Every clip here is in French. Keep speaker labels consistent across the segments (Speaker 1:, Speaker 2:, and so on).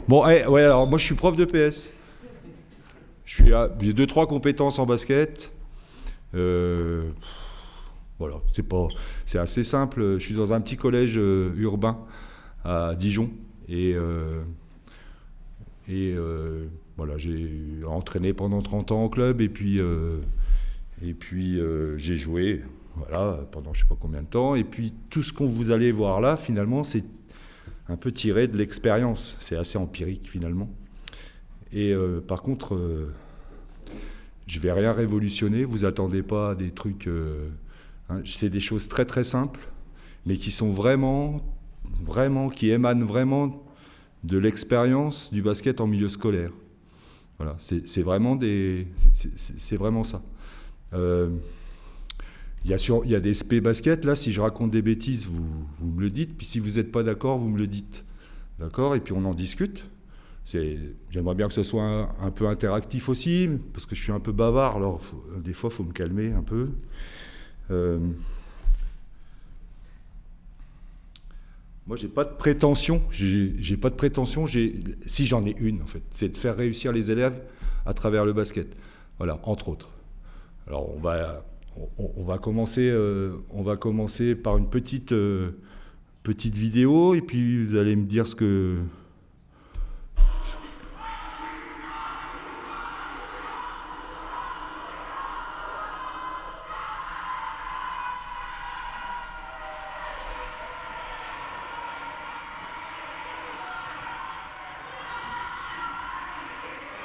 Speaker 1: Bon, ouais, alors moi je suis prof de PS. J'ai 2-3 compétences en basket. Euh, voilà, c'est assez simple. Je suis dans un petit collège urbain à Dijon. Et, euh, et voilà, j'ai entraîné pendant 30 ans au club. Et puis j'ai joué voilà, pendant je sais pas combien de temps. Et puis tout ce qu'on vous allez voir là, finalement, c'est un peu tiré de l'expérience. C'est assez empirique finalement. Et par contre, je vais rien révolutionner. Vous attendez pas à des trucs. Hein, c'est des choses très très simples, mais qui sont vraiment, vraiment, qui émanent vraiment de l'expérience du basket en milieu scolaire. Voilà, c'est vraiment ça. Euh, il y a des SP basket, là, si je raconte des bêtises, vous me le dites, puis si vous n'êtes pas d'accord, vous me le dites. D'accord. Et puis on en discute. J'aimerais bien que ce soit un peu interactif aussi, parce que je suis un peu bavard, alors des fois, il faut me calmer un peu. Euh, Moi, j'ai pas de prétention. J'ai pas de prétention. Si j'en ai une, en fait, c'est de faire réussir les élèves à travers le basket. Voilà, entre autres. Alors, on va commencer par une petite vidéo, et puis vous allez me dire ce que.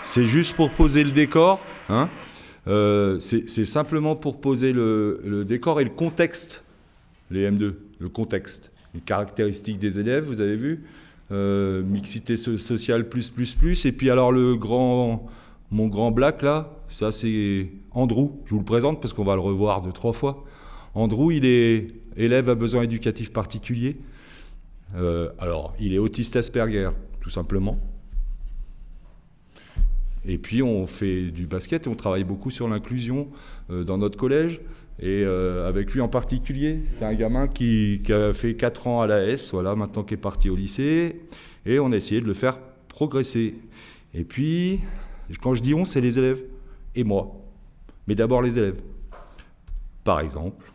Speaker 1: C'est juste pour poser le décor, hein. C'est simplement pour poser le décor et le contexte, les M2, le contexte, les caractéristiques des élèves, vous avez vu, mixité sociale plus, et puis alors mon grand black là, ça c'est Andrew, je vous le présente parce qu'on va le revoir 2-3 fois. Andrew, il est élève à besoins éducatifs particuliers. Alors, il est autiste Asperger, tout simplement. Et puis on fait du basket et on travaille beaucoup sur l'inclusion dans notre collège. Et avec lui en particulier, c'est un gamin qui a fait 4 ans à l'AS, voilà, maintenant qui est parti au lycée. Et on a essayé de le faire progresser. Et puis, quand je dis on, c'est les élèves et moi. Mais d'abord les élèves. Par exemple.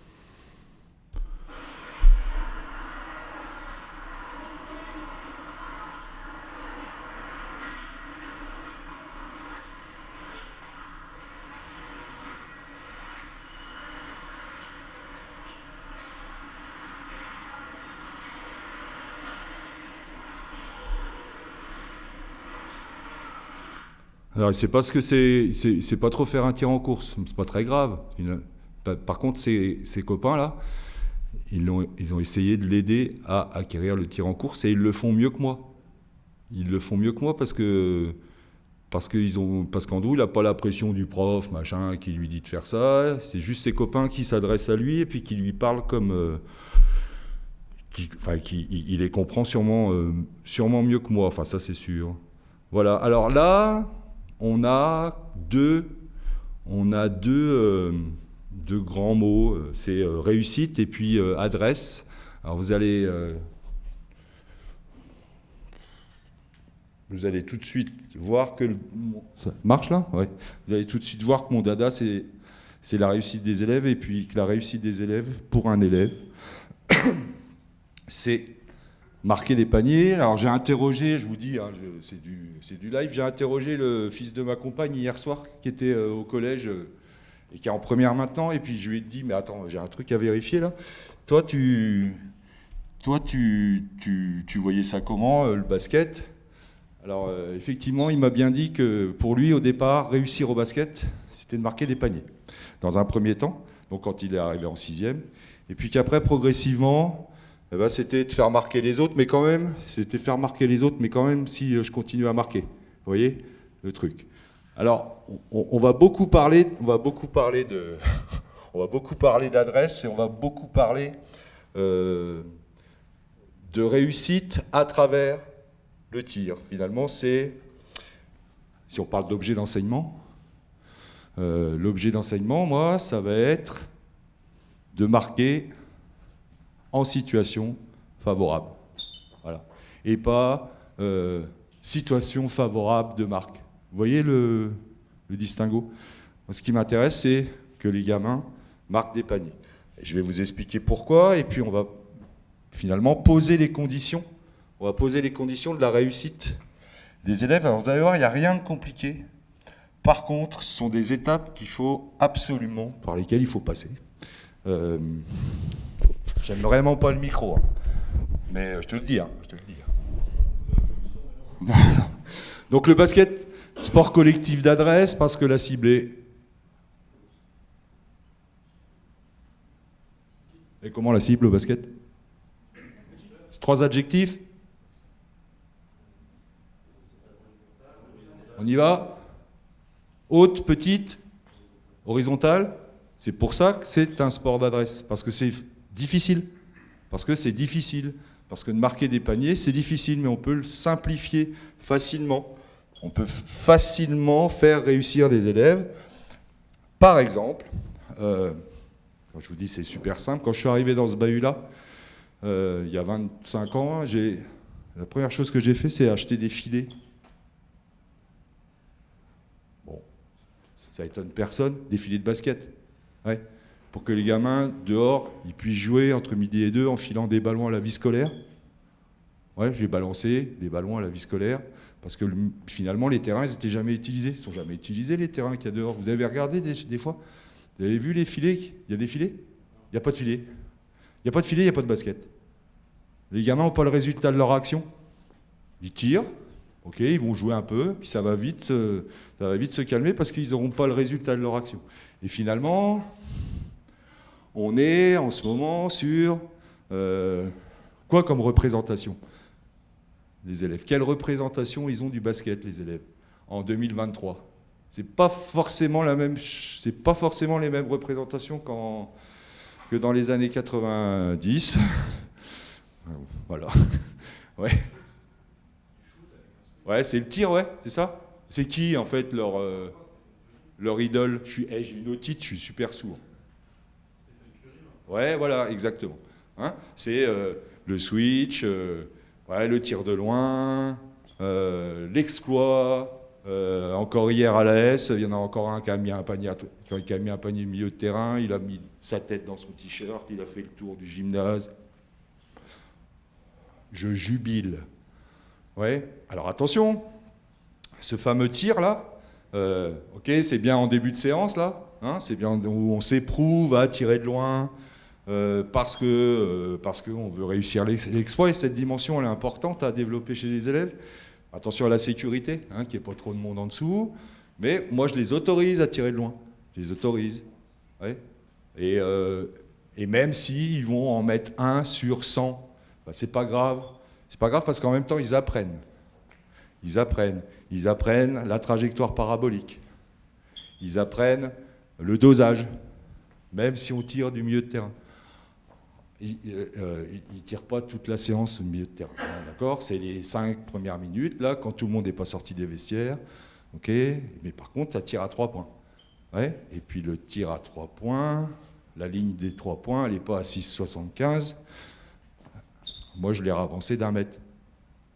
Speaker 1: Alors, c'est parce que c'est pas trop faire un tir en course, c'est pas très grave. Par contre, ces copains-là, ils ont essayé de l'aider à acquérir le tir en course et ils le font mieux que moi. Ils le font mieux que moi parce qu'Andrew, il n'a pas la pression du prof, machin, qui lui dit de faire ça. C'est juste ses copains qui s'adressent à lui et puis qui lui parlent comme. Il les comprend sûrement mieux que moi, enfin, ça c'est sûr. Voilà, alors là. On a deux grands mots, c'est réussite et puis adresse. Alors vous allez tout de suite voir que ça marche là, ouais. Vous allez tout de suite voir que mon dada c'est la réussite des élèves et puis que la réussite des élèves pour un élève, c'est marquer des paniers. Alors j'ai interrogé, je vous dis, hein, c'est du live, j'ai interrogé le fils de ma compagne hier soir qui était au collège et qui est en première maintenant, et puis je lui ai dit, mais attends, j'ai un truc à vérifier là. Toi, tu voyais ça comment, le basket? Alors effectivement, il m'a bien dit que pour lui, au départ, réussir au basket, c'était de marquer des paniers. Dans un premier temps, donc quand il est arrivé en 6e, et puis qu'après, progressivement, eh ben, c'était de faire marquer les autres, mais quand même, si je continue à marquer. Vous voyez le truc. Alors, on va beaucoup parler d'adresse et on va beaucoup parler de réussite à travers le tir. Finalement, si on parle d'objet d'enseignement, l'objet d'enseignement, moi, ça va être de marquer en situation favorable. Voilà. Et pas situation favorable de marque. Vous voyez le distinguo? Moi, ce qui m'intéresse, c'est que les gamins marquent des paniers. Et je vais vous expliquer pourquoi, et puis on va finalement poser les conditions. On va poser les conditions de la réussite des élèves. Alors vous allez voir, il n'y a rien de compliqué. Par contre, ce sont des étapes qu'il faut absolument, par lesquelles il faut passer. J'aime vraiment pas le micro, hein. Mais je te le dis. Donc le basket, sport collectif d'adresse, parce que la cible est... Et comment la cible au basket? C'est 3 adjectifs. On y va? Haute, petite, horizontale. C'est pour ça que c'est un sport d'adresse, parce que c'est difficile. Parce que de marquer des paniers, c'est difficile, mais on peut le simplifier facilement. On peut facilement faire réussir des élèves. Par exemple, quand je vous dis c'est super simple, quand je suis arrivé dans ce bahut-là, il y a 25 ans, la première chose que j'ai fait, c'est acheter des filets. Bon, ça étonne personne, des filets de basket. Ouais. Pour que les gamins, dehors, ils puissent jouer entre midi et 2 en filant des ballons à la vie scolaire. Ouais, j'ai balancé des ballons à la vie scolaire, parce que finalement, les terrains, ils n'étaient jamais utilisés. Ils ne sont jamais utilisés, les terrains qu'il y a dehors. Vous avez regardé des fois? Vous avez vu les filets? Il y a des filets? Il n'y a pas de filets. Il n'y a pas de filet, il n'y a pas de basket. Les gamins n'ont pas le résultat de leur action. Ils tirent, ok, ils vont jouer un peu, puis ça va vite se calmer parce qu'ils n'auront pas le résultat de leur action. Et finalement, on est en ce moment sur quoi comme représentation des élèves? Quelle représentation ils ont du basket, les élèves, en 2023? C'est pas forcément les mêmes représentations que dans les années 90. Voilà. Ouais. Ouais, c'est le tir, ouais, c'est ça. C'est qui, en fait, leur idole? J'ai une otite, je suis super sourd. Ouais, voilà, exactement. Hein, c'est le switch, ouais, le tir de loin, l'exploit. Encore hier à la S, il y en a encore un qui a mis un panier au milieu de terrain, il a mis sa tête dans son t-shirt, il a fait le tour du gymnase. Je jubile. Ouais. Alors attention, ce fameux tir là, ok, c'est bien en début de séance là, hein, c'est bien où on s'éprouve à tirer de loin parce qu'on veut réussir l'exploit, et cette dimension elle est importante à développer chez les élèves. Attention à la sécurité, hein, qu'il n'y ait pas trop de monde en dessous, mais moi je les autorise à tirer de loin, je les autorise. Ouais. Et même s'ils vont en mettre 1 sur 100, ben, c'est pas grave. C'est pas grave parce qu'en même temps, ils apprennent. Ils apprennent la trajectoire parabolique. Ils apprennent le dosage, même si on tire du milieu de terrain. Ils ne tirent pas toute la séance au milieu de terrain. D'accord? C'est les 5 premières minutes, là, quand tout le monde n'est pas sorti des vestiaires. Okay, mais par contre, ça tire à 3 points. Ouais, et puis le tir à 3 points, la ligne des 3 points, elle n'est pas à 6,75. Moi, je l'ai avancé d'1 mètre.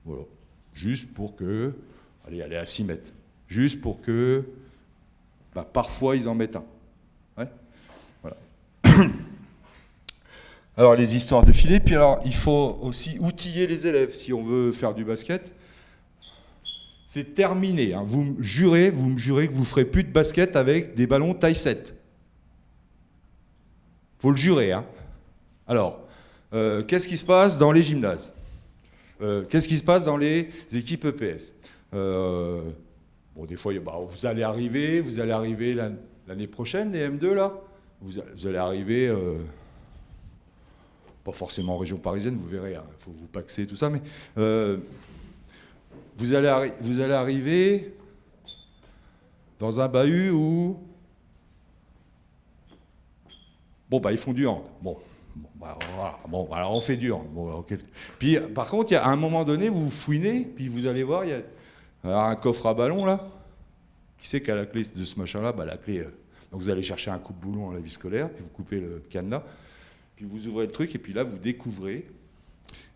Speaker 1: Voilà. Juste pour que... Allez, elle est à 6 mètres. Juste pour que... Bah, parfois, ils en mettent un. Ouais. Voilà. Alors, les histoires de filets. Puis alors, il faut aussi outiller les élèves si on veut faire du basket. C'est terminé. Hein. Vous me jurez que vous ne ferez plus de basket avec des ballons taille 7. Il faut le jurer. Hein. Alors... qu'est-ce qui se passe dans les gymnases? Qu'est-ce qui se passe dans les équipes EPS? Bon, des fois, vous allez arriver l'année prochaine, les M2, là. Vous allez arriver, pas forcément en région parisienne, vous verrez, il faut vous paxer, tout ça, mais vous allez arriver dans un bahut où... Bon, ils font du hand. Bon, voilà. Bon, alors on fait du hand. Bon, okay. Puis, par contre, à un moment donné, vous fouinez, puis vous allez voir, il y a un coffre à ballon, là. Qui c'est qui a la clé de ce machin-là? La clé... donc vous allez chercher un coupe-boulon à la vie scolaire, puis vous coupez le cadenas, puis vous ouvrez le truc, et puis là, vous découvrez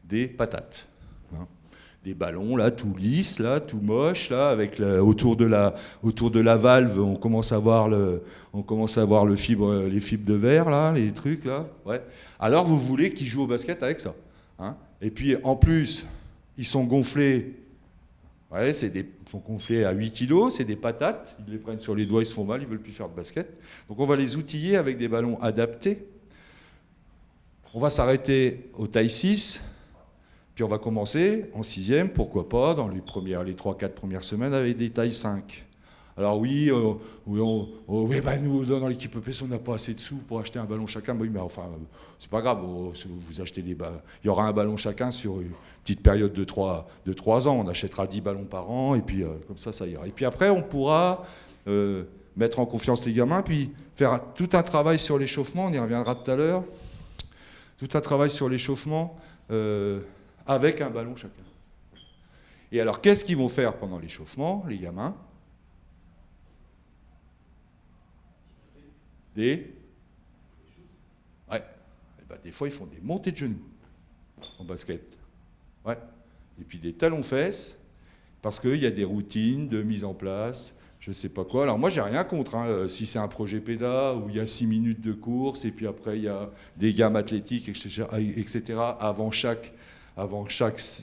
Speaker 1: des patates. Hein. les ballons, là, tout lisse, là, tout moche, là, avec autour de la valve, on commence à voir les fibres de verre, là, les trucs, là. Ouais. Alors, vous voulez qu'ils jouent au basket avec ça. Hein. Et puis, en plus, ils sont gonflés. Ouais, ils sont gonflés à 8 kilos, c'est des patates. Ils les prennent sur les doigts, ils se font mal, ils ne veulent plus faire de basket. Donc, on va les outiller avec des ballons adaptés. On va s'arrêter au taille 6. Puis on va commencer en 6e, pourquoi pas, dans les 3-4 premières semaines, avec des tailles 5. Alors oui, nous, dans l'équipe EPS, on n'a pas assez de sous pour acheter un ballon chacun. Oui, mais enfin, c'est pas grave, vous achetez il y aura un ballon chacun sur une petite période de 3 ans. On achètera 10 ballons par an, et puis comme ça ira. Et puis après, on pourra mettre en confiance les gamins, puis faire tout un travail sur l'échauffement, on y reviendra tout à l'heure, tout un travail sur l'échauffement, avec un ballon chacun. Et alors, qu'est-ce qu'ils vont faire pendant l'échauffement, les gamins? Ouais. Des fois, ils font des montées de genoux en basket. Ouais. Et puis des talons-fesses, parce qu'il y a des routines de mise en place, je ne sais pas quoi. Alors moi, j'ai rien contre. Hein. Si c'est un projet PEDA où il y a 6 minutes de course, et puis après, il y a des gammes athlétiques, etc. avant chaque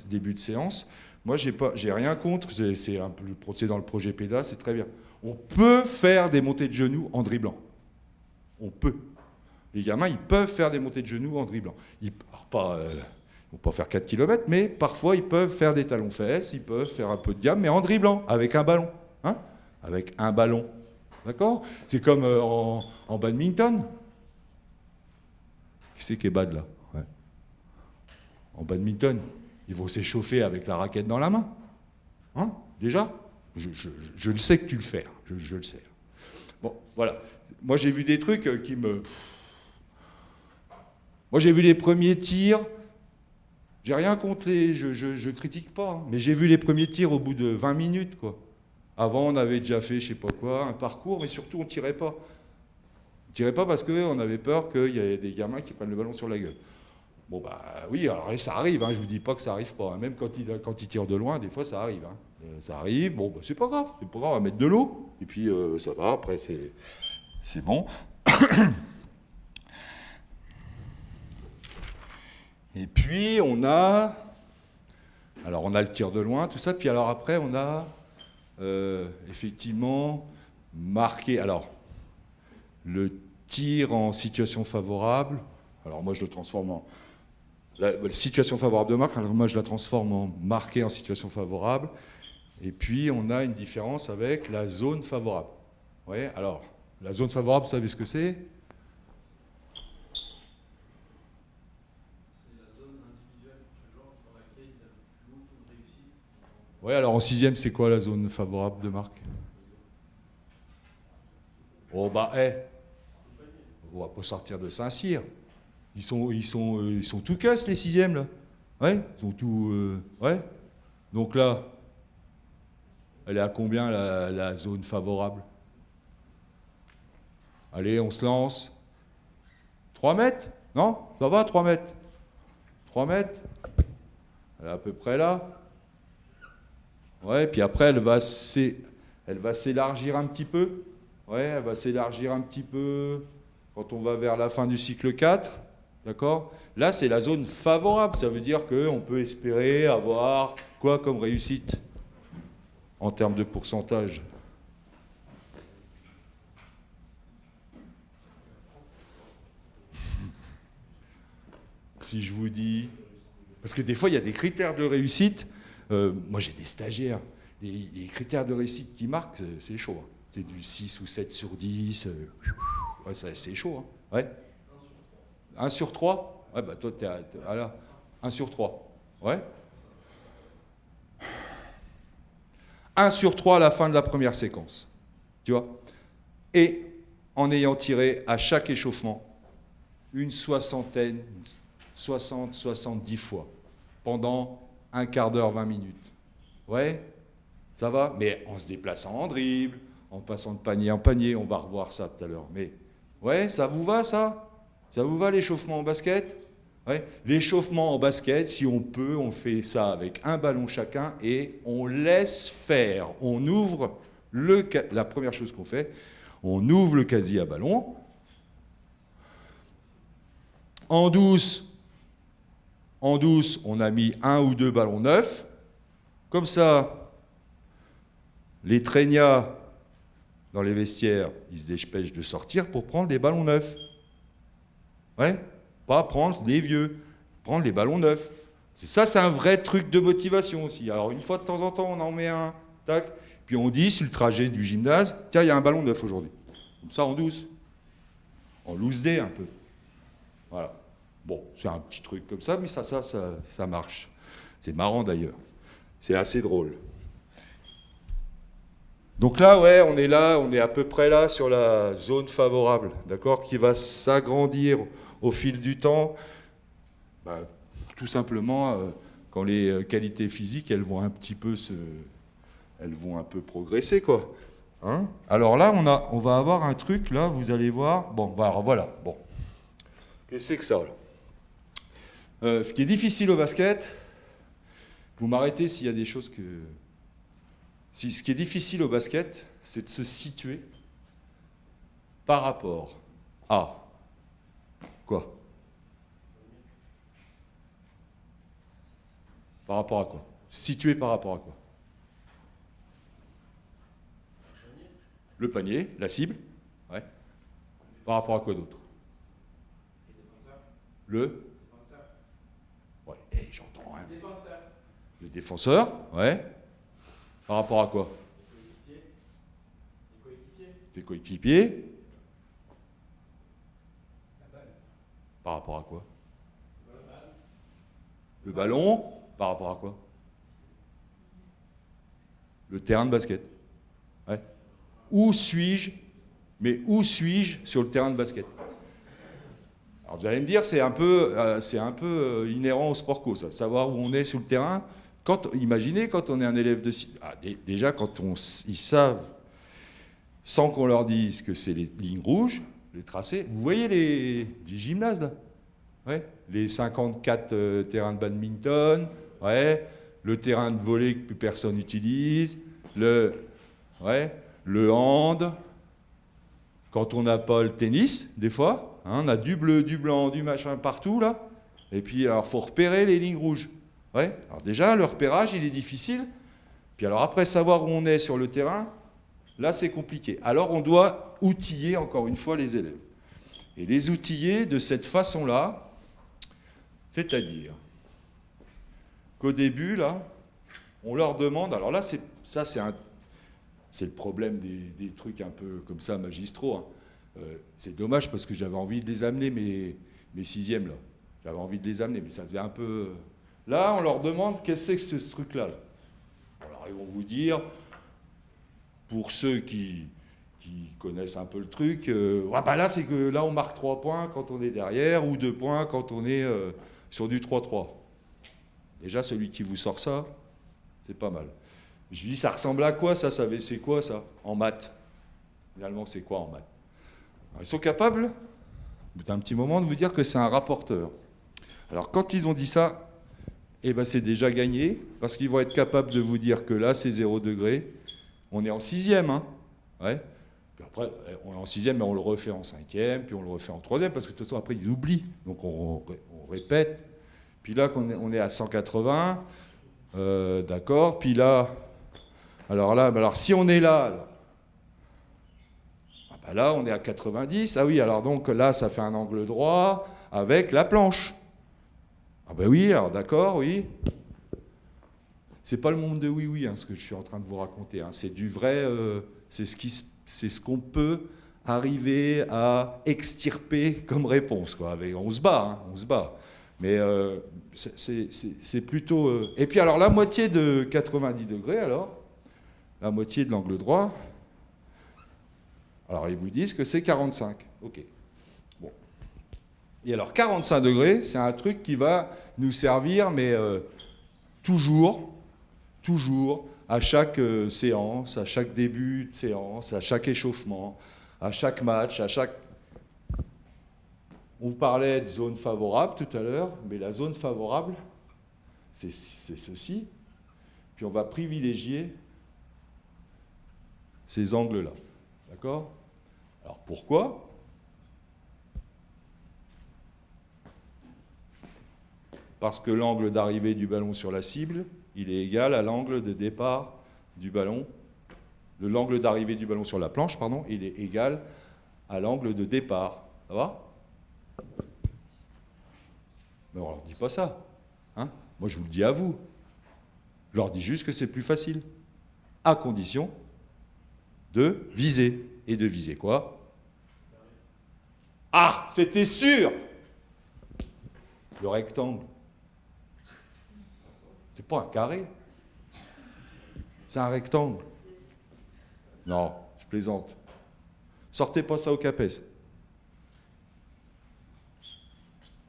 Speaker 1: début de séance. Moi, j'ai rien contre, c'est dans le projet PEDA, c'est très bien. On peut faire des montées de genoux en dribblant. On peut. Les gamins, ils peuvent faire des montées de genoux en dribblant. Ils vont pas faire 4 km, mais parfois, ils peuvent faire des talons-fesses, ils peuvent faire un peu de gamme, mais en dribblant, avec un ballon. Hein, avec un ballon. D'accord? C'est comme en badminton. Qui c'est qui est bad, là? En badminton, ils vont s'échauffer avec la raquette dans la main. Hein, déjà, je le sais que tu le fais. Je le sais. Bon, voilà. Moi, j'ai vu des trucs qui me... Moi, j'ai vu les premiers tirs. J'ai rien contre je critique pas. Hein, mais j'ai vu les premiers tirs au bout de 20 minutes, quoi. Avant, on avait déjà fait, je sais pas quoi, un parcours, mais surtout, on tirait pas. On tirait pas parce qu'on avait peur qu'il y ait des gamins qui prennent le ballon sur la gueule. Bon, oui, alors ça arrive, hein, je ne vous dis pas que ça n'arrive pas. Hein, même quand il tire de loin, des fois, ça arrive. Hein. Ça arrive, bon, c'est pas grave, on va mettre de l'eau, et puis ça va, après, c'est bon. Et puis, on a le tir de loin, tout ça, puis alors après, on a effectivement marqué, alors, le tir en situation favorable, alors moi, je le transforme en... La situation favorable de marque, alors moi je la transforme en marqué en situation favorable. Et puis on a une différence avec la zone favorable. Ouais, alors, la zone favorable, vous savez ce que c'est? C'est la zone individuelle pour chaque joueur sur laquelle il a le plus haut taux de réussite. Ouais, alors en 6e, c'est quoi la zone favorable de marque? Oh on va pas sortir de Saint-Cyr. Ils sont tout casses, les 6e, là. Ouais, ils sont tout... ouais. Donc là, elle est à combien, la zone favorable? Allez, on se lance. 3 mètres? Non? Ça va, 3 mètres? 3 mètres? Elle est à peu près là. Ouais, puis après, elle va s'élargir un petit peu. Ouais, elle va s'élargir un petit peu quand on va vers la fin du cycle 4. D'accord? Là, c'est la zone favorable. Ça veut dire qu'on peut espérer avoir quoi comme réussite en termes de pourcentage? Si je vous dis... Parce que des fois, il y a des critères de réussite. Moi, j'ai des stagiaires. Les critères de réussite qui marquent, c'est chaud. Hein. C'est du 6 ou 7 sur 10. Ouais, c'est chaud. Hein. Ouais. 1 sur 3? Ouais, toi, t'es là. 1 sur 3. Ouais. 1 sur 3 à la fin de la première séquence. Tu vois? Et en ayant tiré à chaque échauffement une soixantaine, 60, 70 fois, pendant un quart d'heure, 20 minutes. Ouais, ça va? Mais en se déplaçant en dribble, en passant de panier en panier, on va revoir ça tout à l'heure. Mais ouais, ça vous va, ça? Ça vous va, l'échauffement en basket? Ouais. L'échauffement en basket, si on peut, on fait ça avec un ballon chacun et on laisse faire. On ouvre la première chose qu'on fait, on ouvre le casier à ballon. En douce, on a mis 1 ou 2 ballons neufs. Comme ça, les traignats dans les vestiaires, ils se dépêchent de sortir pour prendre des ballons neufs. Ouais, pas prendre les vieux, prendre les ballons neufs. Ça, c'est un vrai truc de motivation aussi. Alors, une fois de temps en temps, on en met un, tac, puis on dit sur le trajet du gymnase, tiens, il y a un ballon neuf aujourd'hui. Comme ça, en douce. En loose day, un peu. Voilà. Bon, c'est un petit truc comme ça, mais ça marche. C'est marrant d'ailleurs. C'est assez drôle. Donc là, ouais, on est à peu près là sur la zone favorable, d'accord, qui va s'agrandir au fil du temps. Bah, tout simplement, quand les qualités physiques, elles vont un peu progresser, quoi. Hein. Alors là, on va avoir un truc, là, vous allez voir. Bon, bah, alors voilà. Bon, qu'est-ce que c'est que ça, là? Ce qui est difficile au basket, vous m'arrêtez s'il y a des choses que... Ce qui est difficile au basket, c'est de se situer par rapport à quoi? Par rapport à quoi? Situer par rapport à quoi? Le panier, la cible, ouais. Par rapport à quoi d'autre? Le ouais, j'entends rien. Le défenseur, ouais. Par rapport à quoi? Tes coéquipiers. Par rapport à quoi? Le ballon. Par rapport à quoi? Le terrain de basket. Ouais. Où suis-je? Mais où suis-je sur le terrain de basket? Alors vous allez me dire, c'est un peu inhérent au sport co, ça, savoir où on est sur le terrain. Imaginez quand on est un élève de... déjà, quand ils savent, sans qu'on leur dise que c'est les lignes rouges, les tracés, vous voyez les gymnases, là, ouais, les 54 terrains de badminton, ouais, le terrain de volley que plus personne n'utilise, le hand, quand on n'a pas le tennis, des fois, hein, on a du bleu, du blanc, du machin partout, là, et puis alors, il faut repérer les lignes rouges. Ouais. Alors déjà, le repérage, il est difficile. Puis alors après, savoir où on est sur le terrain, là, c'est compliqué. Alors on doit outiller, encore une fois, les élèves. Et les outiller de cette façon-là, c'est-à-dire qu'au début, là, on leur demande... Alors là, c'est le problème des trucs un peu comme ça, magistraux. Hein. C'est dommage parce que j'avais envie de les amener, mes sixièmes, là. J'avais envie de les amener, mais ça faisait un peu... Là, on leur demande qu'est-ce que c'est que ce truc-là. Alors, ils vont vous dire, pour ceux qui connaissent un peu le truc, bah là, c'est que là, on marque 3 points quand on est derrière, ou 2 points quand on est sur du 3-3. Déjà, celui qui vous sort ça, c'est pas mal. Je lui dis, ça ressemble à quoi, ça? C'est quoi, ça? En maths. Finalement, c'est quoi en maths? Alors, ils sont capables, au bout d'un petit moment, de vous dire que c'est un rapporteur. Alors, quand ils ont dit ça, eh ben c'est déjà gagné, parce qu'ils vont être capables de vous dire que là, c'est 0 degré. On est en 6e, hein. Ouais. Puis après, on est en 6e, mais on le refait en 5e, puis on le refait en 3e, parce que de toute façon, après, ils oublient. Donc, on répète. Puis là, on est à 180, d'accord. Puis là, alors si on est là, là, on est à 90. Ah oui, alors donc là, ça fait un angle droit avec la planche. Ah ben oui, alors d'accord, oui. C'est pas le monde de oui-oui, hein, ce que je suis en train de vous raconter. Hein. C'est du vrai, c'est ce qu'on peut arriver à extirper comme réponse. Quoi. On se bat, hein, on se bat. Mais c'est plutôt... Et puis alors, la moitié de 90 degrés, alors, la moitié de l'angle droit, alors ils vous disent que c'est 45. Ok. Bon. Et alors, 45 degrés, c'est un truc qui va nous servir, mais toujours, à chaque séance, à chaque début de séance, à chaque échauffement, à chaque match, On parlait de zone favorable tout à l'heure, mais la zone favorable, c'est ceci. Puis on va privilégier ces angles-là. D'accord? Alors pourquoi? Parce que l'angle d'arrivée du ballon sur la cible, il est égal à l'angle de départ du ballon. L'angle d'arrivée du ballon sur la planche, pardon, il est égal à l'angle de départ. Ça va? Mais on ne leur dit pas ça. Hein? Moi, je vous le dis à vous. Je leur dis juste que c'est plus facile. À condition de viser. Et de viser quoi? Ah, c'était sûr! Le rectangle. C'est pas un carré. C'est un rectangle. Non, je plaisante. Sortez pas ça au CAPES.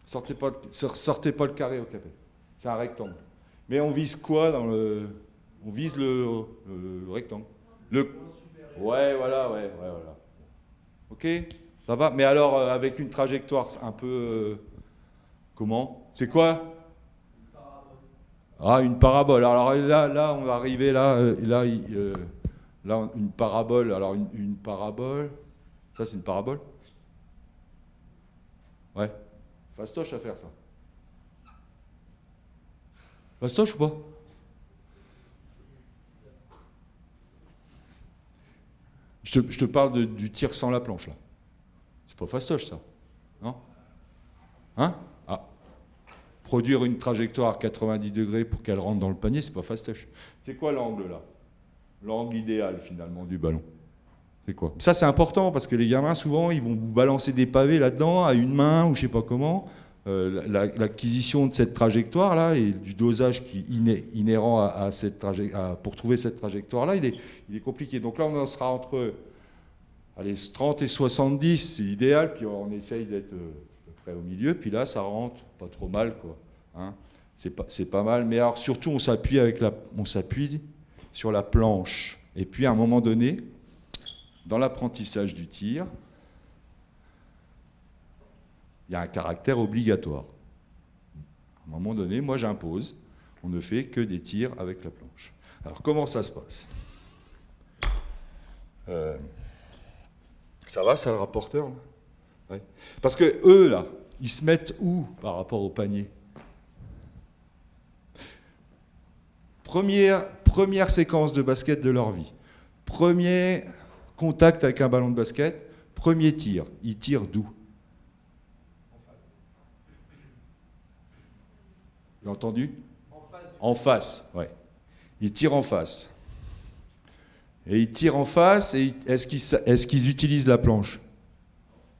Speaker 1: Sortez pas le carré au CAPES. C'est un rectangle. Mais on vise quoi dans le... On vise le rectangle. Ouais, voilà. Ok, ça va. Mais alors, avec une trajectoire un peu... comment? C'est quoi? Ah, une parabole. Alors là, on va arriver là, une parabole. Alors une parabole, ça c'est une parabole? Ouais. Fastoche à faire ça. Fastoche ou pas? Je te parle du tir sans la planche là. C'est pas fastoche ça, non? Hein? Ah. Produire une trajectoire à 90 degrés pour qu'elle rentre dans le panier, c'est pas fastoche. C'est quoi l'angle là? L'angle idéal finalement du ballon. C'est quoi? Ça c'est important parce que les gamins souvent ils vont vous balancer des pavés là-dedans à une main ou je sais pas comment. L'acquisition de cette trajectoire là et du dosage qui inhérent à cette pour trouver cette trajectoire là, il est compliqué. Donc là on sera entre 30 et 70, c'est idéal, puis on essaye d'être à peu près au milieu, puis là ça rentre pas trop mal quoi. Hein, c'est pas mal, mais alors surtout on s'appuie sur la planche. Et puis à un moment donné, dans l'apprentissage du tir, il y a un caractère obligatoire. À un moment donné, moi j'impose, on ne fait que des tirs avec la planche. Alors comment ça se passe? Ça va, ça le rapporteur là? Ouais. Parce que eux là, ils se mettent où par rapport au panier? Première séquence de basket de leur vie. Premier contact avec un ballon de basket, premier tir. Ils tirent d'où? Vous avez entendu? En face, ouais. Ils tirent en face. Et ils tirent en face, et est-ce qu'ils utilisent la planche?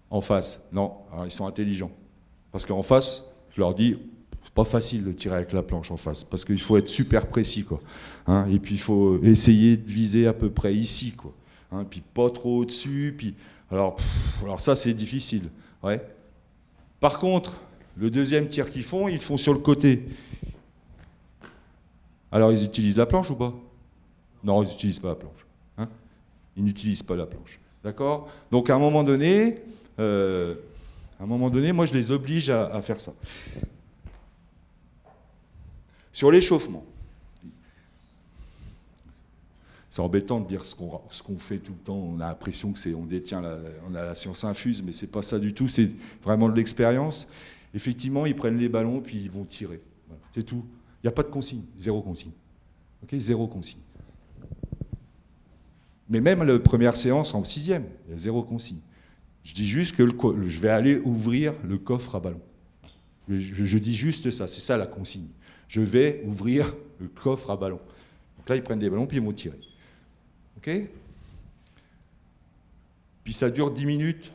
Speaker 1: En face? Non, alors ils sont intelligents. Parce qu'en face, je leur dis, c'est pas facile de tirer avec la planche en face, parce qu'il faut être super précis, quoi. Hein, et puis il faut essayer de viser à peu près ici, quoi. Hein, puis pas trop au-dessus, puis... Alors ça, c'est difficile, ouais. Par contre, le deuxième tir qu'ils font, ils le font sur le côté. Alors, ils utilisent la planche ou pas? Non, ils n'utilisent pas la planche. Hein, ils n'utilisent pas la planche. D'accord? Donc, à un moment donné, moi, je les oblige à faire ça. Sur l'échauffement. C'est embêtant de dire ce qu'on fait tout le temps. On a l'impression on détient on a la science infuse, mais c'est pas ça du tout. C'est vraiment de l'expérience. Effectivement, ils prennent les ballons puis ils vont tirer. Voilà, c'est tout. Il n'y a pas de consigne, zéro consigne. Ok, zéro consigne. Mais même la première séance en 6e, il y a zéro consigne. Je dis juste que je vais aller ouvrir le coffre à ballon. Je dis juste ça, c'est ça la consigne. Je vais ouvrir le coffre à ballon. Donc là, ils prennent des ballons puis ils vont tirer. Ok? Puis ça dure 10 minutes,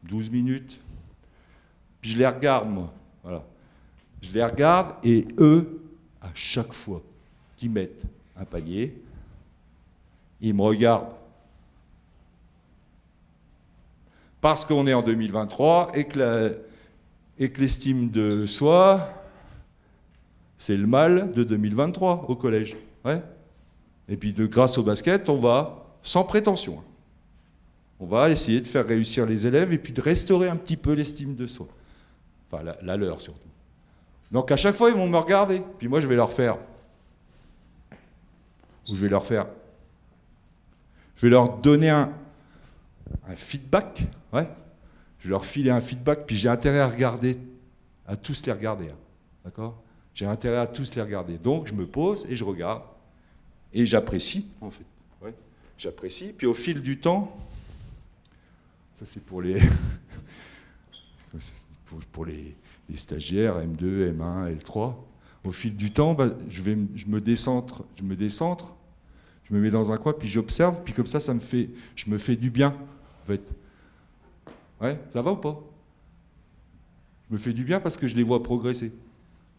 Speaker 1: 12 minutes. Puis je les regarde, moi. Voilà. Je les regarde et eux, à chaque fois qu'ils mettent un panier, ils me regardent. Parce qu'on est en 2023 et que l'estime de soi, c'est le mal de 2023 au collège. Ouais. Et puis grâce au basket, on va sans prétention. On va essayer de faire réussir les élèves et puis de restaurer un petit peu l'estime de soi. Enfin, la leur surtout. Donc à chaque fois, ils vont me regarder. Puis moi, je vais leur faire. Ou je vais leur faire. Je vais leur donner un feedback. Ouais. Je vais leur filer un feedback. Puis j'ai intérêt à regarder, à tous les regarder. Hein. D'accord ? J'ai intérêt à tous les regarder. Donc je me pose et je regarde. Et j'apprécie, en fait. Ouais. J'apprécie. Puis au fil du temps, ça c'est pour les, pour les stagiaires M2, M1, L3. Au fil du temps, bah, je me décentre, je me mets dans un coin, puis j'observe, puis comme ça, je me fais du bien, en fait. Ouais, ça va ou pas ? Je me fais du bien parce que je les vois progresser.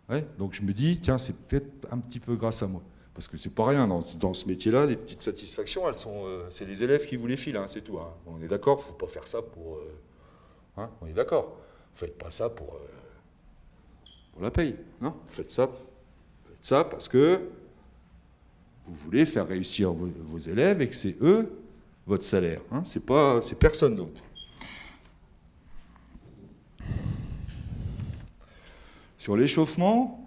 Speaker 1: Ouais, donc je me dis, tiens, c'est peut-être un petit peu grâce à moi. Parce que c'est pas rien, dans ce métier-là, les petites satisfactions, c'est les élèves qui vous les filent, hein, c'est tout. Hein. On est d'accord, il ne faut pas faire ça pour... hein, on est d'accord. Vous ne faites pas ça pour la paye. Non, vous faites ça parce que vous voulez faire réussir vos élèves et que c'est eux votre salaire. Hein, c'est personne d'autre. Sur l'échauffement,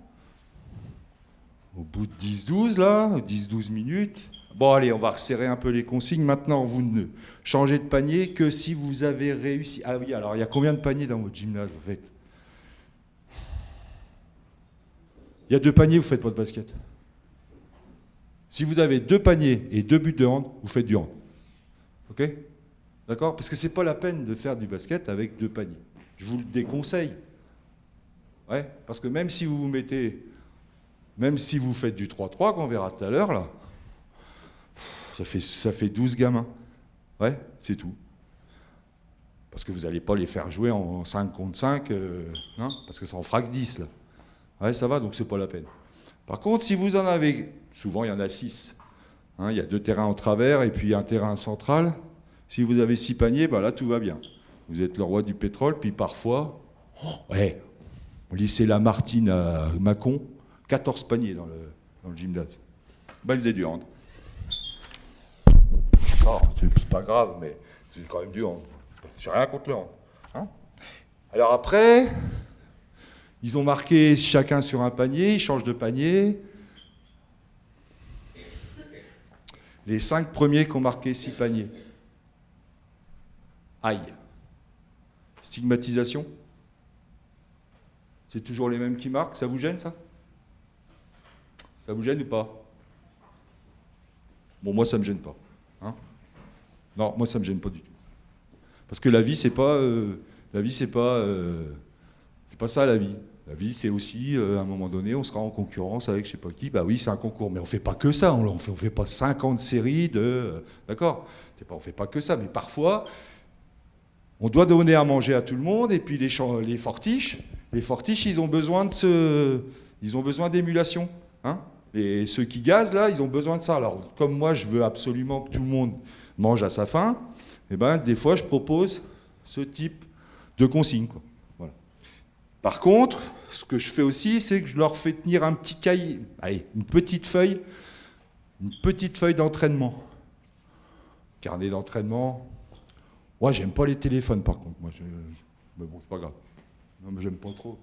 Speaker 1: au bout de 10-12, là, 10-12 minutes, bon allez, on va resserrer un peu les consignes. Maintenant, vous ne changez de panier que si vous avez réussi. Ah oui, alors il y a combien de paniers dans votre gymnase, en fait ? Il y a 2 paniers, vous ne faites pas de basket. Si vous avez 2 paniers et 2 buts de hand, vous faites du hand. Ok ? D'accord ? Parce que ce n'est pas la peine de faire du basket avec 2 paniers. Je vous le déconseille. Ouais, parce que même si vous faites du 3-3, qu'on verra tout à l'heure, là, ça fait 12 gamins. Ouais, c'est tout. Parce que vous n'allez pas les faire jouer en 5 contre 5, hein, parce que ça en fera que 10, là. Ouais, ça va, donc c'est pas la peine. Par contre, si vous en avez, souvent il y en a 6, hein, il y a 2 terrains en travers et puis un terrain central. Si vous avez 6 paniers, ben là tout va bien. Vous êtes le roi du pétrole, puis parfois, ouais, au lycée Lamartine à Mâcon, 14 paniers dans le gymnase. Ben, ils faisaient du hand. Oh, c'est pas grave, mais c'est quand même du hand. J'ai rien contre le hand. Hein, alors après, ils ont marqué chacun sur un panier, ils changent de panier. Les 5 premiers qui ont marqué 6 paniers. Aïe. Stigmatisation. C'est toujours les mêmes qui marquent. Ça vous gêne, ça ? Ça vous gêne ou pas ? Bon, moi, ça ne me gêne pas. Hein ? Non, moi, ça ne me gêne pas du tout. Parce que la vie, c'est pas ça, la vie. La vie, c'est aussi, à un moment donné, on sera en concurrence avec je ne sais pas qui. Bah oui, c'est un concours. Mais on ne fait pas que ça. On ne fait pas 50 séries de... d'accord ? On ne fait pas que ça. Mais parfois, on doit donner à manger à tout le monde. Et puis les fortiches, ils ont besoin d'émulation. Hein ? Et ceux qui gazent, là, ils ont besoin de ça. Alors, comme moi, je veux absolument que tout le monde mange à sa faim, eh ben, des fois, je propose ce type de consigne, quoi. Voilà. Par contre, ce que je fais aussi, c'est que je leur fais tenir un petit cahier, allez, une petite feuille d'entraînement. Carnet d'entraînement. Moi, j'aime pas les téléphones, par contre. Mais bon, c'est pas grave. Non, mais j'aime pas trop.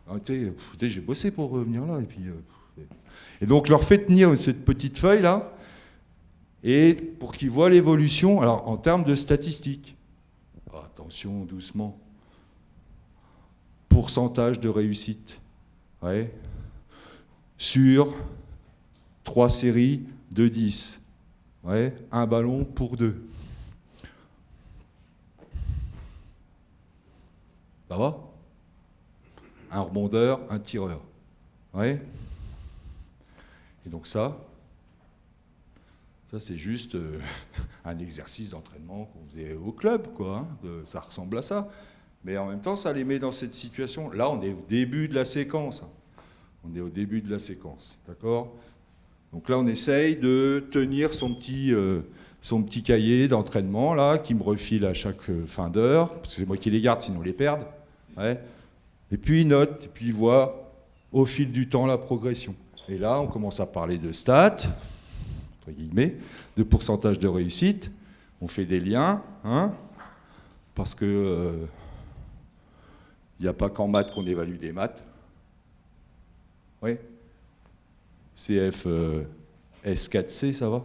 Speaker 1: Écoutez, j'ai bossé pour venir là, et puis... Et donc, leur fait tenir cette petite feuille-là, et pour qu'ils voient l'évolution, alors en termes de statistiques, attention, doucement, pourcentage de réussite, ouais, sur 3 séries de 10, ouais, un ballon pour 2. Ça va ? Un rebondeur, un tireur. Ouais. Et donc ça c'est juste un exercice d'entraînement qu'on faisait au club, quoi. Hein, ça ressemble à ça. Mais en même temps, ça les met dans cette situation. Là, on est au début de la séquence. D'accord ? Donc là, on essaye de tenir son petit cahier d'entraînement, là, qui me refile à chaque fin d'heure, parce que c'est moi qui les garde, sinon on les perd. Ouais. Et puis il note, et puis il voit au fil du temps la progression. Et là, on commence à parler de stats, entre guillemets, de pourcentage de réussite. On fait des liens, hein, parce que il n'y a pas qu'en maths qu'on évalue des maths. Oui. CF S4C, ça va?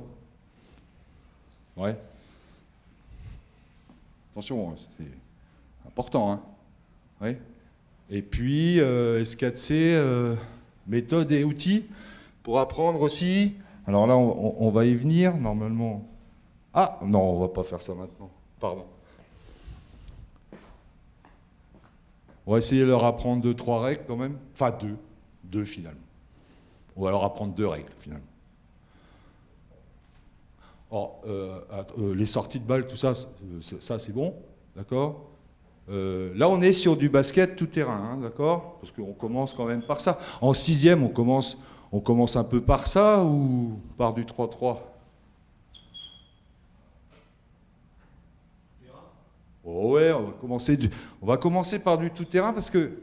Speaker 1: Ouais. Attention, c'est important, hein. Oui. Et puis, S4C, méthode et outils, pour apprendre aussi. Alors là, on va y venir, normalement. Ah, non, on va pas faire ça maintenant. Pardon. On va essayer de leur apprendre 2-3 règles quand même. Enfin, deux finalement. On va leur apprendre 2 règles finalement. Or, les sorties de balles, tout ça, ça c'est bon, d'accord. Là, on est sur du basket tout terrain, hein, d'accord, parce qu'on commence quand même par ça. En 6e, on commence un peu par ça ou par du 3-3? Oh ouais, on va commencer par du tout terrain parce que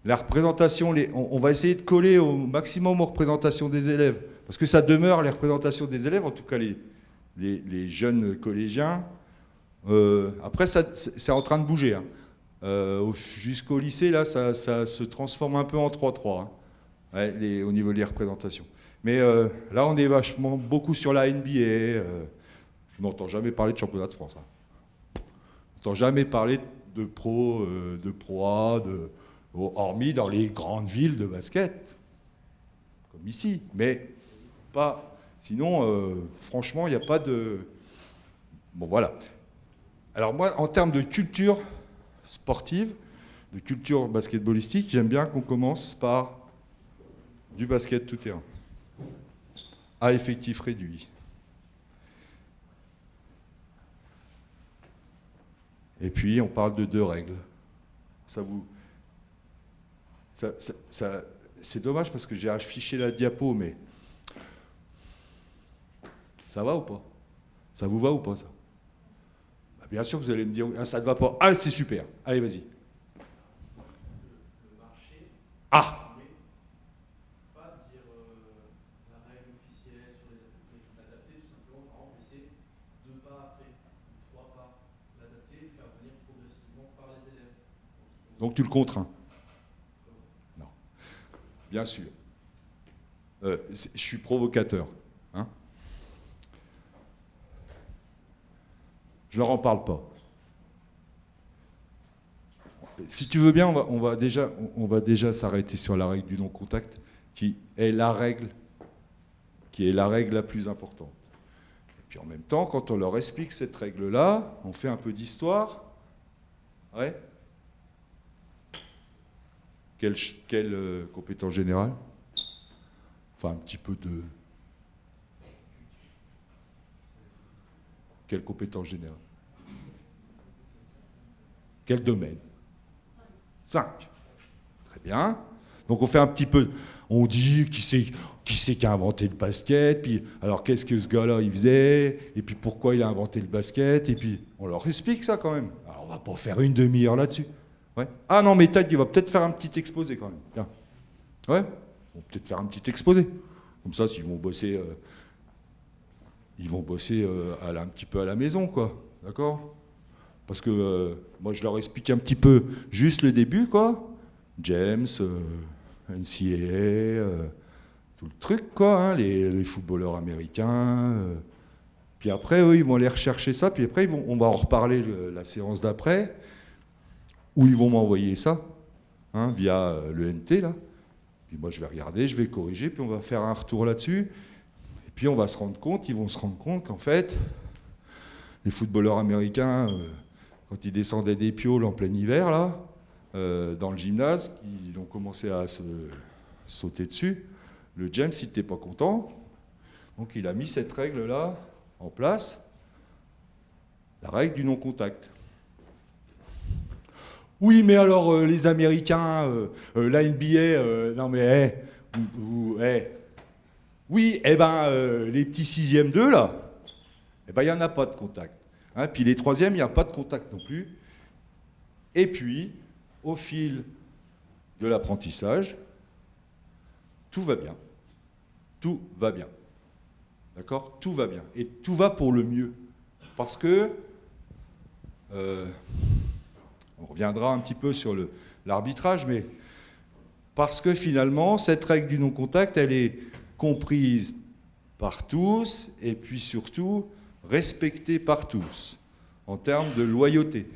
Speaker 1: la représentation, on va essayer de coller au maximum aux représentations des élèves. Parce que ça demeure les représentations des élèves, en tout cas les jeunes collégiens. Après, c'est en train de bouger. Hein. Jusqu'au lycée, là, ça se transforme un peu en 3-3, hein, ouais, au niveau des représentations. Mais là, on est vachement beaucoup sur la NBA. On n'entend jamais parler de championnat de France. Hein. On n'entend jamais parler de pro A, hormis dans les grandes villes de basket, comme ici. Mais pas. Sinon, franchement, il n'y a pas de. Bon, voilà. Alors, moi, en termes de culture sportive, de culture basketballistique, j'aime bien qu'on commence par du basket tout terrain, à effectif réduit. Et puis, on parle de 2 règles. C'est dommage parce que j'ai affiché la diapo, mais ça va ou pas? Ça vous va ou pas, ça? Bah, bien sûr que vous allez me dire, ah, ça ne va pas. Ah, c'est super. Allez, vas-y. Ah! Donc tu le contrains. Non. Bien sûr. Je suis provocateur. Hein, je leur en parle pas. Si tu veux bien, on va déjà s'arrêter sur la règle du non-contact, qui est la règle la plus importante. Et puis en même temps, quand on leur explique cette règle-là, on fait un peu d'histoire. Ouais. Quelle compétence générale? Enfin, un petit peu de... Quelle compétence générale? Quel domaine? 5. Très bien. Donc on fait un petit peu... On dit qui c'est qui a inventé le basket, puis alors qu'est-ce que ce gars-là il faisait, et puis pourquoi il a inventé le basket, et puis on leur explique ça quand même. Alors on va pas faire une demi-heure là-dessus. Ouais. Ah non, mais Tad, il va peut-être faire un petit exposé quand même. Tiens. Ouais, on va peut-être faire un petit exposé. Comme ça, s'ils vont bosser, un petit peu à la maison, quoi. D'accord? Parce que moi, je leur explique un petit peu juste le début, quoi. James, NCAA, tout le truc, quoi. Hein, les footballeurs américains. Puis après, eux, ils vont aller rechercher ça. Puis après, on va en reparler la séance d'après. Où ils vont m'envoyer ça, hein, via le NT, là. Puis moi, je vais regarder, je vais corriger, puis on va faire un retour là-dessus. Et puis on va se rendre compte, ils vont se rendre compte qu'en fait, les footballeurs américains, quand ils descendaient des pioles en plein hiver, là, dans le gymnase, ils ont commencé à se sauter dessus. Le James, il n'était pas content. Donc il a mis cette règle-là en place, la règle du non-contact. Oui, mais alors les Américains, la NBA, non mais, oui, les petits 6e 2 là, il n'y en a pas de contact. Hein, puis les 3e, il n'y a pas de contact non plus. Et puis, au fil de l'apprentissage, tout va bien. Tout va bien. D'accord? Tout va bien. Et tout va pour le mieux. Parce que, on reviendra un petit peu sur l'arbitrage, mais parce que finalement, cette règle du non-contact, elle est comprise par tous, et puis surtout respectée par tous, en termes de loyauté.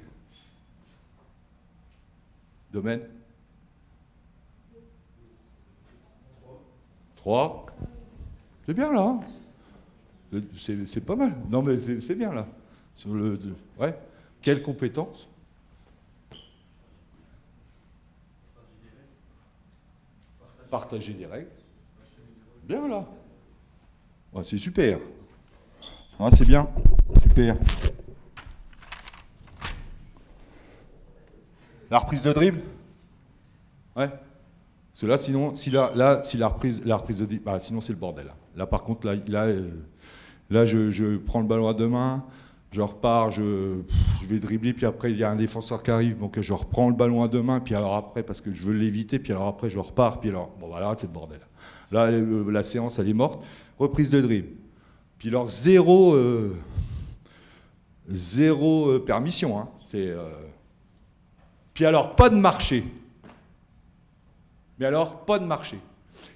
Speaker 1: Domaine 3. C'est bien là. Hein, c'est pas mal. Non mais c'est bien là. Sur ouais. Quelle compétence? Partager des règles. Bien là. Ouais, c'est super. Ouais, c'est bien. Super. La reprise de dribble? Ouais. Parce que là, sinon, si la reprise de dribble, bah, sinon c'est le bordel. Là, par contre, là, je prends le ballon à deux mains, je repars, je vais dribbler, puis après il y a un défenseur qui arrive, donc je reprends le ballon à deux mains, puis alors après, parce que je veux l'éviter, puis alors après je repars, puis alors, bon voilà, c'est le bordel. Là, la séance, elle est morte. Reprise de dribble. Puis alors, zéro permission. Hein. Puis alors, pas de marché. Mais alors, pas de marché.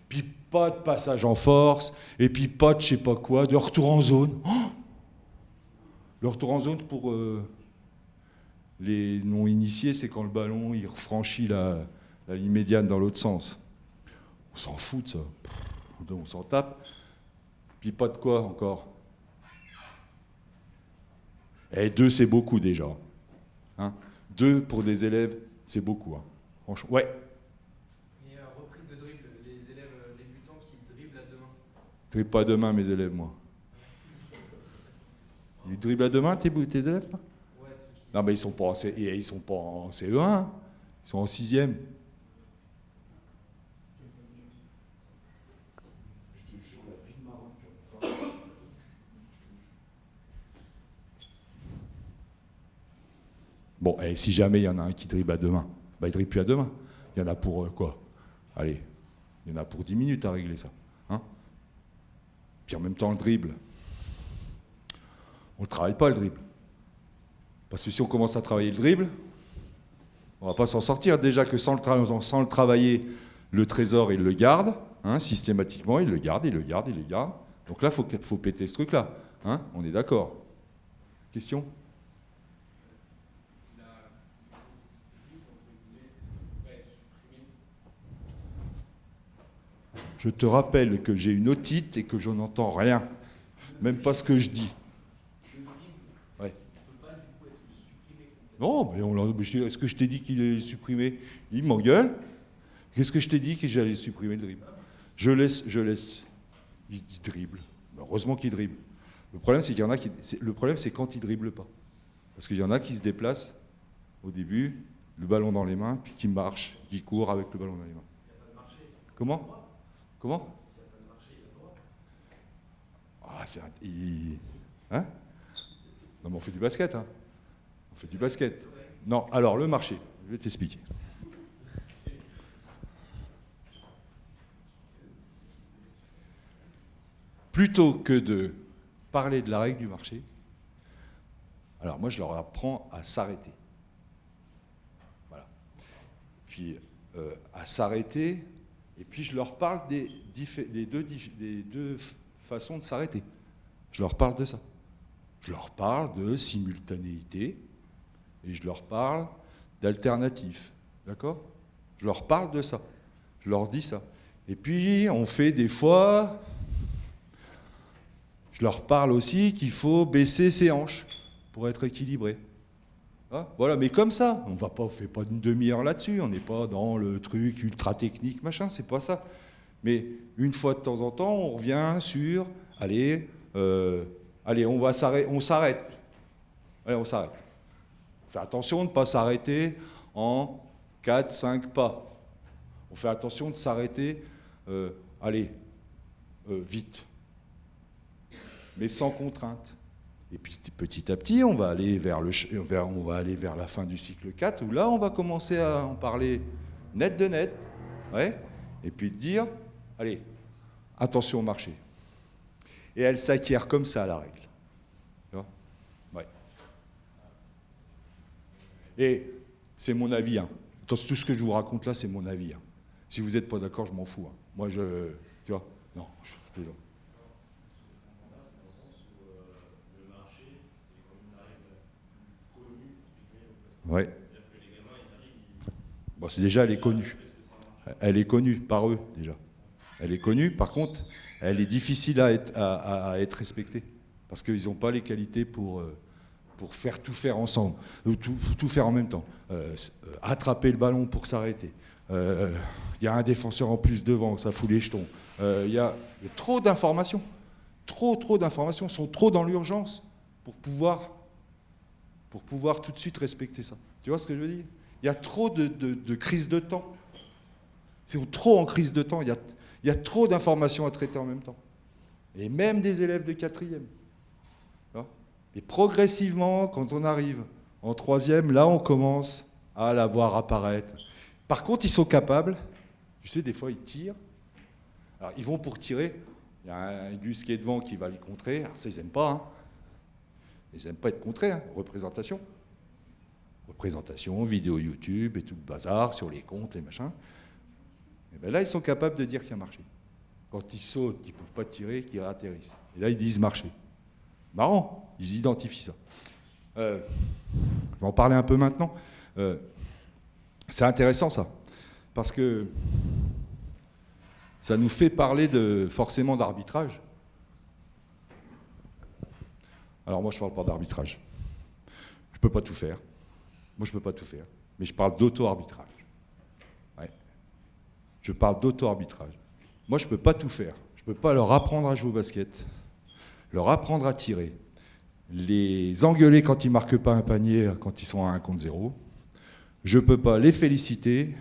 Speaker 1: Puis pas de passage en force, et puis pas de je sais pas quoi, de retour en zone. Oh, le retour en zone pour les non-initiés, c'est quand le ballon il franchit la ligne médiane dans l'autre sens. On s'en fout de ça. On s'en tape. Puis pas de quoi encore. Et 2, c'est beaucoup déjà. Hein, 2 pour des élèves, c'est beaucoup. Hein. Franchement, ouais.
Speaker 2: Et reprise de dribble, les élèves débutants qui dribblent à deux mains.
Speaker 1: Dribble pas à deux mains, mes élèves, moi. Ils dribblent à deux mains, tes élèves là?
Speaker 2: Ouais,
Speaker 1: non, mais ils sont pas en CE1, hein. Ils sont en 6e. Bon, et si jamais il y en a un qui dribble à deux mains, bah, il ne dribble plus à deux mains. Il y en a pour quoi? Allez, il y en a pour 10 minutes à régler ça. Hein, puis en même temps, le dribble. On ne travaille pas le dribble. Parce que si on commence à travailler le dribble, on ne va pas s'en sortir. Déjà que sans le travailler, le trésor, il le garde. Hein, systématiquement, il le garde. Donc là, il faut péter ce truc-là. Hein, on est d'accord. Question? Je te rappelle que j'ai une otite et que je n'entends rien. Même pas ce que je dis. Ouais. Non, mais est-ce que je t'ai dit qu'il est supprimé? Il m'engueule. Qu'est-ce que je t'ai dit que j'allais supprimer le dribble? Je laisse. Il dribble. Heureusement qu'il dribble. Le problème, c'est qu'il y en a qui. Le problème, c'est quand il dribble pas. Parce qu'il y en a qui se déplacent au début, le ballon dans les mains, puis qui marchent, qui courent avec le ballon dans les mains. Il n'y a pas de marché. Comment? Comment? S'il n'y a pas de marché, il y a le droit. Ah, c'est hein? Non, mais on fait du basket, hein. On fait du basket. Non, alors, le marché, je vais t'expliquer. Plutôt que de parler de la règle du marché, alors moi, je leur apprends à s'arrêter. Voilà. Puis, à s'arrêter... Et puis je leur parle des deux façons de s'arrêter. Je leur parle de ça. Je leur parle de simultanéité et je leur parle d'alternatif. D'accord? Je leur parle de ça. Je leur dis ça. Et puis on fait des fois... Je leur parle aussi qu'il faut baisser ses hanches pour être équilibré. Hein, voilà, mais comme ça, on fait pas une demi-heure là-dessus, on n'est pas dans le truc ultra technique, machin, c'est pas ça. Mais une fois de temps en temps, on revient sur, allez, on s'arrête. Allez, on s'arrête. On fait attention de ne pas s'arrêter en 4-5 pas. On fait attention de s'arrêter, vite, mais sans contrainte. Et puis petit à petit, on va aller vers la fin du cycle 4, où là, on va commencer à en parler net de net, ouais, et puis de dire, allez, attention au marché. Et elle s'acquiert comme ça, la règle. Tu vois ? Ouais. Et c'est mon avis. Hein. Tout ce que je vous raconte là, c'est mon avis. Hein. Si vous n'êtes pas d'accord, je m'en fous. Hein. Moi, tu vois ? Non, je plaisante. Ouais. Bon, déjà, elle est connue. Elle est connue par eux, déjà. Elle est connue, par contre, elle est difficile à être respectée. Parce qu'ils n'ont pas les qualités pour tout faire ensemble, tout faire en même temps. Attraper le ballon pour s'arrêter. Il y a un défenseur en plus devant, ça fout les jetons. Il y a trop d'informations. Trop d'informations, sont trop dans l'urgence pour pouvoir tout de suite respecter ça. Tu vois ce que je veux dire ? Il y a trop de crise de temps. C'est trop en crise de temps. Il y a trop d'informations à traiter en même temps. Et même des élèves de 4e. Et progressivement, quand on arrive en 3e, là, on commence à la voir apparaître. Par contre, ils sont capables, tu sais, des fois, ils tirent. Alors, ils vont pour tirer. Il y a un gus qui est devant qui va les contrer. Alors, ça, ils n'aiment pas. Hein. Ils n'aiment pas être contrés. Hein. Représentation, vidéo YouTube et tout le bazar sur les comptes, les machins. Et bien là, ils sont capables de dire qu'il y a marché. Quand ils sautent, ils ne peuvent pas tirer, qu'ils atterrissent. Et là, ils disent marché. Marrant, ils identifient ça. Je vais en parler un peu maintenant. C'est intéressant, ça. Parce que ça nous fait parler forcément d'arbitrage. Alors moi, je ne parle pas d'arbitrage. Je ne peux pas tout faire. Moi, je ne peux pas tout faire. Mais je parle d'auto-arbitrage. Ouais. Je parle d'auto-arbitrage. Moi, je ne peux pas tout faire. Je ne peux pas leur apprendre à jouer au basket, leur apprendre à tirer, les engueuler quand ils ne marquent pas un panier, quand ils sont à 1 contre 0. Je ne peux pas les féliciter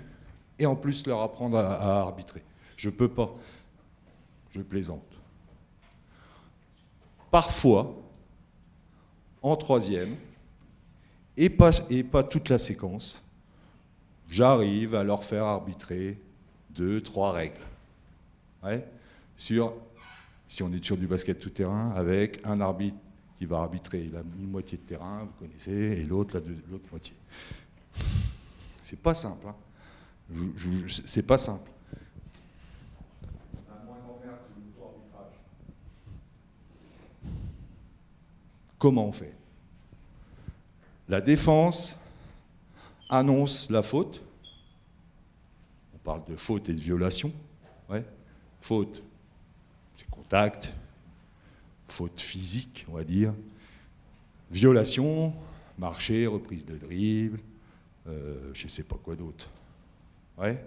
Speaker 1: et en plus leur apprendre à arbitrer. Je ne peux pas. Je plaisante. Parfois, en 3e, et pas toute la séquence, j'arrive à leur faire arbitrer 2, 3 règles. Ouais. Si on est sur du basket tout-terrain, avec un arbitre qui va arbitrer une moitié de terrain, vous connaissez, et l'autre l'autre moitié. C'est pas simple. Hein. C'est pas simple. Comment on fait ? La défense annonce la faute. On parle de faute et de violation. Ouais. Faute, c'est contact. Faute physique, on va dire. Violation, marché, reprise de dribble, je ne sais pas quoi d'autre. Ouais.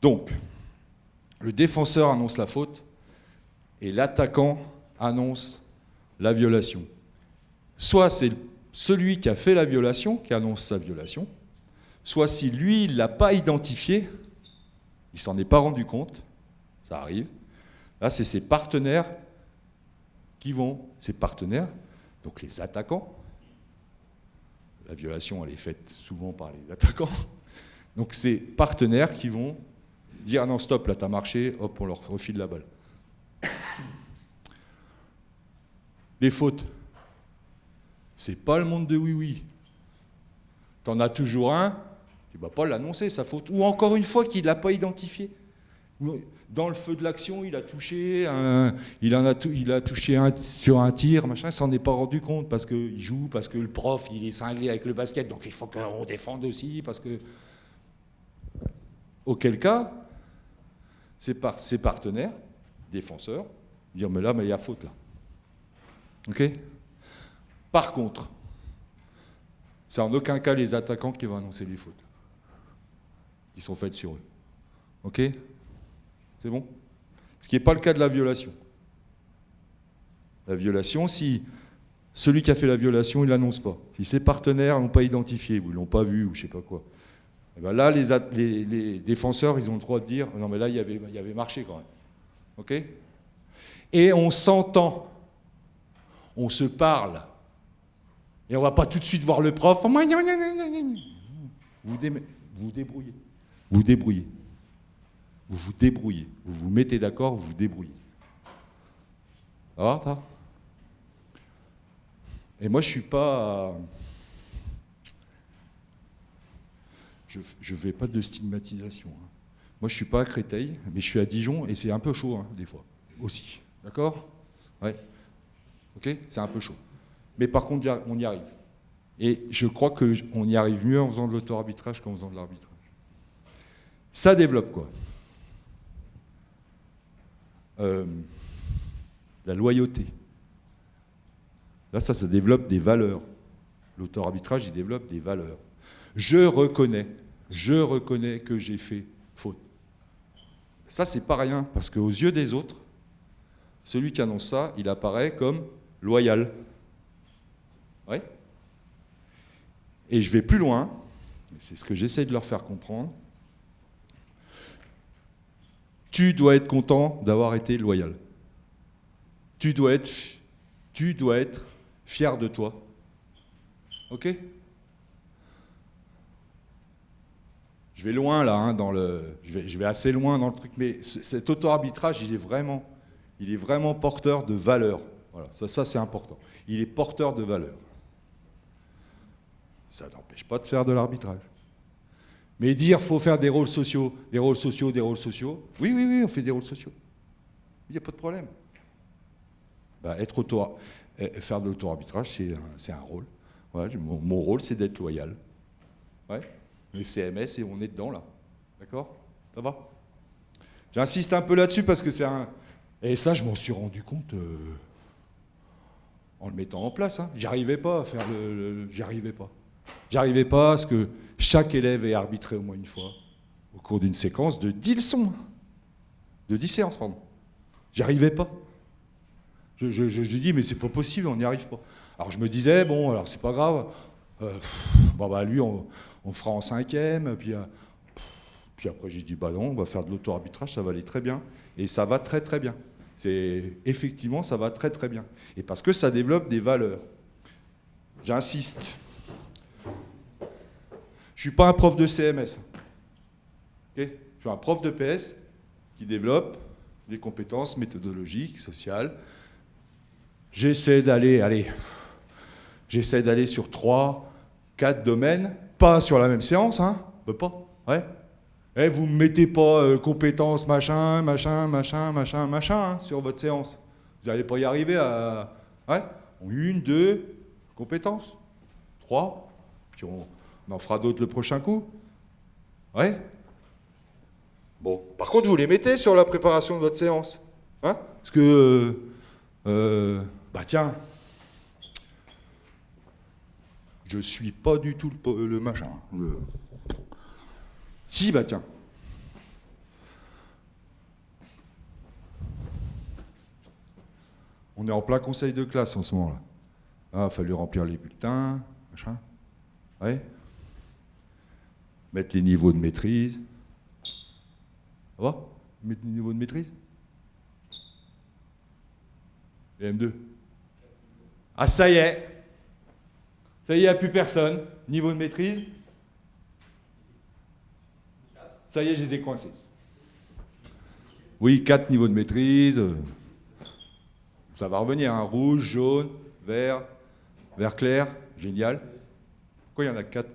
Speaker 1: Donc, le défenseur annonce la faute et l'attaquant annonce la violation. Soit c'est celui qui a fait la violation qui annonce sa violation, soit si lui, il ne l'a pas identifié, il ne s'en est pas rendu compte, ça arrive, là c'est ses partenaires qui vont, donc les attaquants, la violation elle est faite souvent par les attaquants, donc ces partenaires qui vont dire ah non stop, là t'as marché, hop on leur refile la balle. Les fautes, c'est pas le monde de oui-oui. T'en as toujours un, tu ne vas pas l'annoncer, sa faute. Ou encore une fois qu'il ne l'a pas identifié. Dans le feu de l'action, il a touché sur un tir, machin, il s'en est pas rendu compte parce qu'il joue, parce que le prof il est cinglé avec le basket, donc il faut qu'on défende aussi, parce que. Auquel cas, ses partenaires, défenseurs, dire mais il y a faute là. Ok ? Par contre, c'est en aucun cas les attaquants qui vont annoncer les fautes. Qui sont faites sur eux. Ok ? C'est bon ? Ce qui n'est pas le cas de la violation. La violation, si celui qui a fait la violation, il ne l'annonce pas. Si ses partenaires n'ont pas identifié, ou ils ne l'ont pas vu, ou je ne sais pas quoi, et bien là, les défenseurs, ils ont le droit de dire non mais là, il y avait marché quand même. Ok ? Et on s'entend. On se parle. Et on ne va pas tout de suite voir le prof. Vous vous débrouillez. Vous vous débrouillez. Vous vous mettez d'accord, vous vous débrouillez. Ça va, ça? Et moi, je suis pas... Je ne fais pas de stigmatisation. Hein. Moi, je ne suis pas à Créteil, mais je suis à Dijon, et c'est un peu chaud, hein, des fois, aussi. D'accord? Ouais. Ok? C'est un peu chaud. Mais par contre, on y arrive. Et je crois qu'on y arrive mieux en faisant de l'auto-arbitrage qu'en faisant de l'arbitrage. Ça développe quoi? La loyauté. Là, ça développe des valeurs. L'auto-arbitrage, il développe des valeurs. Je reconnais que j'ai fait faute. Ça, c'est pas rien, parce qu'aux yeux des autres, celui qui annonce ça, il apparaît comme loyal. Ouais. Et je vais plus loin, c'est ce que j'essaie de leur faire comprendre. Tu dois être content d'avoir été loyal. Tu dois être fier de toi. Ok? Je vais loin là, hein, je vais assez loin dans le truc, mais cet auto-arbitrage, il est vraiment porteur de valeur. Voilà, ça c'est important. Il est porteur de valeur. Ça n'empêche pas de faire de l'arbitrage. Mais dire qu'il faut faire des rôles sociaux, oui, on fait des rôles sociaux. Il n'y a pas de problème. Bah, faire de l'auto-arbitrage, c'est un rôle. Ouais, mon rôle, c'est d'être loyal. Ouais. Les CMS, et on est dedans, là. D'accord? Ça va? J'insiste un peu là-dessus parce que c'est un... Et ça, je m'en suis rendu compte en le mettant en place. Hein. J'arrivais pas à faire J'arrivais pas. J'arrivais pas à ce que chaque élève ait arbitré au moins une fois au cours d'une séquence de 10 leçons. De 10 séances, pardon. J'arrivais pas. Je dis, mais c'est pas possible, on n'y arrive pas. Alors je me disais, bon, alors c'est pas grave. Lui, on fera en 5e, puis après j'ai dit, bah non, on va faire de l'auto-arbitrage, ça va aller très bien. Et ça va très très bien. Effectivement, ça va très très bien. Et parce que ça développe des valeurs. J'insiste. Je ne suis pas un prof de CMS. Okay, je suis un prof de PS qui développe des compétences méthodologiques, sociales. J'essaie d'aller sur 3, 4 domaines, pas sur la même séance, hein, pas. Ouais. Et vous ne me mettez pas compétences, machin, hein, sur votre séance. Vous n'allez pas y arriver à... Ouais. 1, 2 compétences. 3, puis on en fera d'autres le prochain coup. Ouais. Bon. Par contre, vous les mettez sur la préparation de votre séance. Hein? Parce que... tiens... Je suis pas du tout le machin. Si, tiens. On est en plein conseil de classe en ce moment-là. Ah, il a fallu remplir les bulletins, machin. Ouais. Mettre les niveaux de maîtrise. Ça va? Mettre les niveaux de maîtrise? Les M2. Ah, ça y est. Ça y est, il n'y a plus personne. Niveau de maîtrise. Ça y est, je les ai coincés. Oui, 4 niveaux de maîtrise. Ça va revenir, hein. Rouge, jaune, vert, vert clair. Génial. Pourquoi il y en a 4?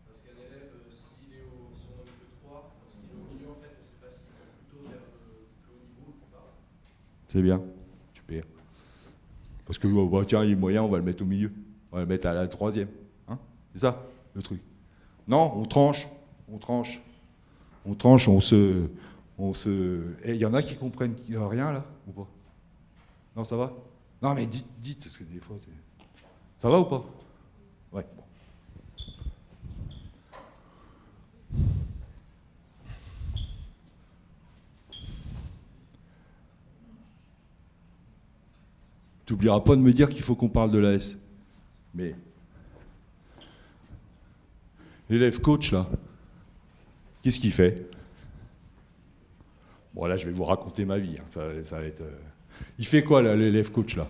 Speaker 2: Parce qu'un élève, s'il est si on en veut que 3, parce qu'il est au milieu, en fait, on ne sait pas s'il est plutôt vers le haut niveau ou pas.
Speaker 1: C'est bien. Super. Parce que, tiens, il est moyen, on va le mettre au milieu. On va le mettre à la 3e. Hein, c'est ça, le truc. Non, on tranche. Il y en a qui comprennent rien, là, ou pas? Non, ça va? Non, mais dites, parce que des fois... Ça va ou pas? Ouais, bon. Tu n'oublieras pas de me dire qu'il faut qu'on parle de l'AS. Mais l'élève coach, là, qu'est-ce qu'il fait? Bon, là, je vais vous raconter ma vie. Hein. Ça va être... Il fait quoi, là, l'élève coach, là?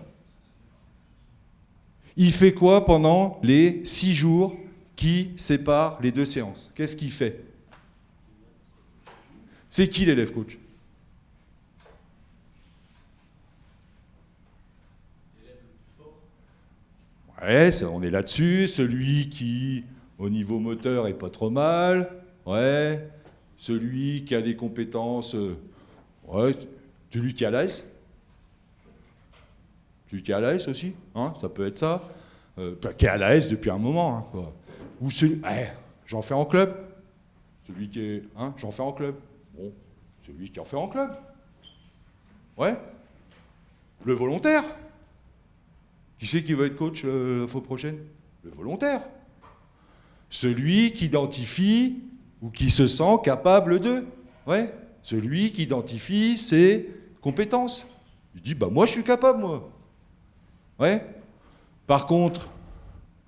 Speaker 1: Il fait quoi pendant les 6 jours qui séparent les 2 séances? Qu'est-ce qu'il fait? C'est qui l'élève coach? Ouais, on est là-dessus. Celui qui, au niveau moteur, est pas trop mal. Ouais. Celui qui a des compétences. Ouais. Celui qui a l'AS. Celui qui a l'AS aussi. Hein, ça peut être ça. Qui est à l'AS depuis un moment. Hein, quoi. Ou celui. J'en fais en club. Celui qui est. Hein, j'en fais en club. Bon. Celui qui en fait en club. Ouais. Le volontaire. Qui c'est qui va être coach la fois prochaine? Le volontaire. Celui qui identifie ou qui se sent capable de. Ouais. Celui qui identifie ses compétences. Il dit, bah moi je suis capable, moi. Ouais. Par contre,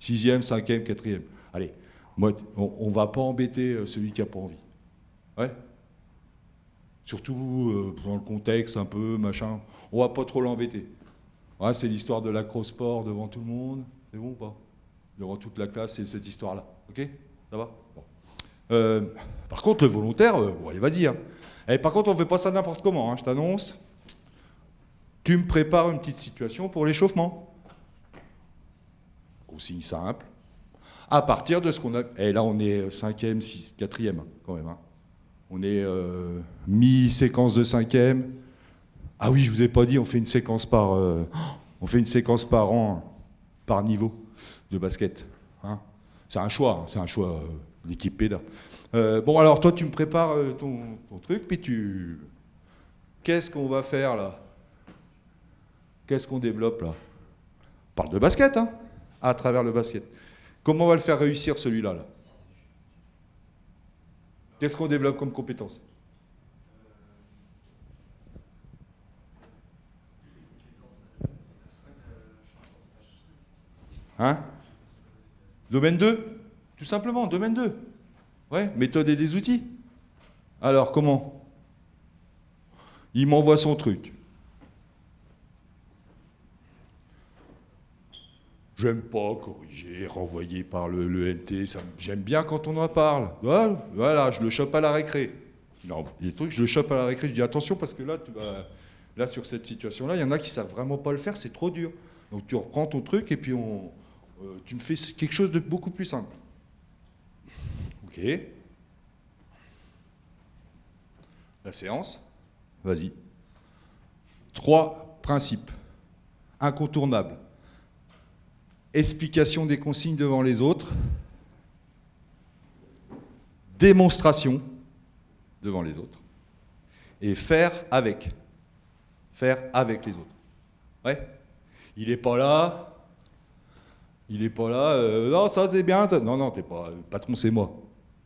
Speaker 1: 6e, 5e, 4e. Allez, moi, on ne va pas embêter celui qui n'a pas envie. Ouais. Surtout dans le contexte un peu, machin. On ne va pas trop l'embêter. Ouais, c'est l'histoire de l'acrosport devant tout le monde. C'est bon ou pas? Devant toute la classe, c'est cette histoire-là. Ok? Ça va? Bon. Par contre, le volontaire, ouais, vas-y. Hein. Et par contre, on ne fait pas ça n'importe comment, hein, je t'annonce. Tu me prépares une petite situation pour l'échauffement. Consigne simple. À partir de ce qu'on a... Et là, on est 5e, 6e, 4e, quand même. Hein. On est mi-séquence de 5e. Ah oui, je vous ai pas dit, on fait une séquence par an, par niveau de basket. Hein. C'est un choix l'équipe PEDA. Bon, alors toi, tu me prépares ton truc, puis qu'est-ce qu'on va faire là? Qu'est-ce qu'on développe là? On parle de basket, hein, à travers le basket. Comment on va le faire réussir celui-là là? Qu'est-ce qu'on développe comme compétence? Hein? Domaine 2? Tout simplement, domaine 2. Ouais, méthode et des outils. Alors, comment? Il m'envoie son truc. J'aime pas corriger, renvoyer par le NT. J'aime bien quand on en parle. Voilà, je le chope à la récré. Non, les trucs, je le chope à la récré. Je dis attention parce que là sur cette situation-là, il y en a qui savent vraiment pas le faire. C'est trop dur. Donc tu reprends ton truc et puis tu me fais quelque chose de beaucoup plus simple. Ok. La séance. Vas-y. 3 principes incontournables. Explication des consignes devant les autres. Démonstration devant les autres. Et faire avec. Faire avec les autres. Ouais. Il n'est pas là. Non, ça c'est bien. Ça. Non, t'es pas. Le patron, c'est moi.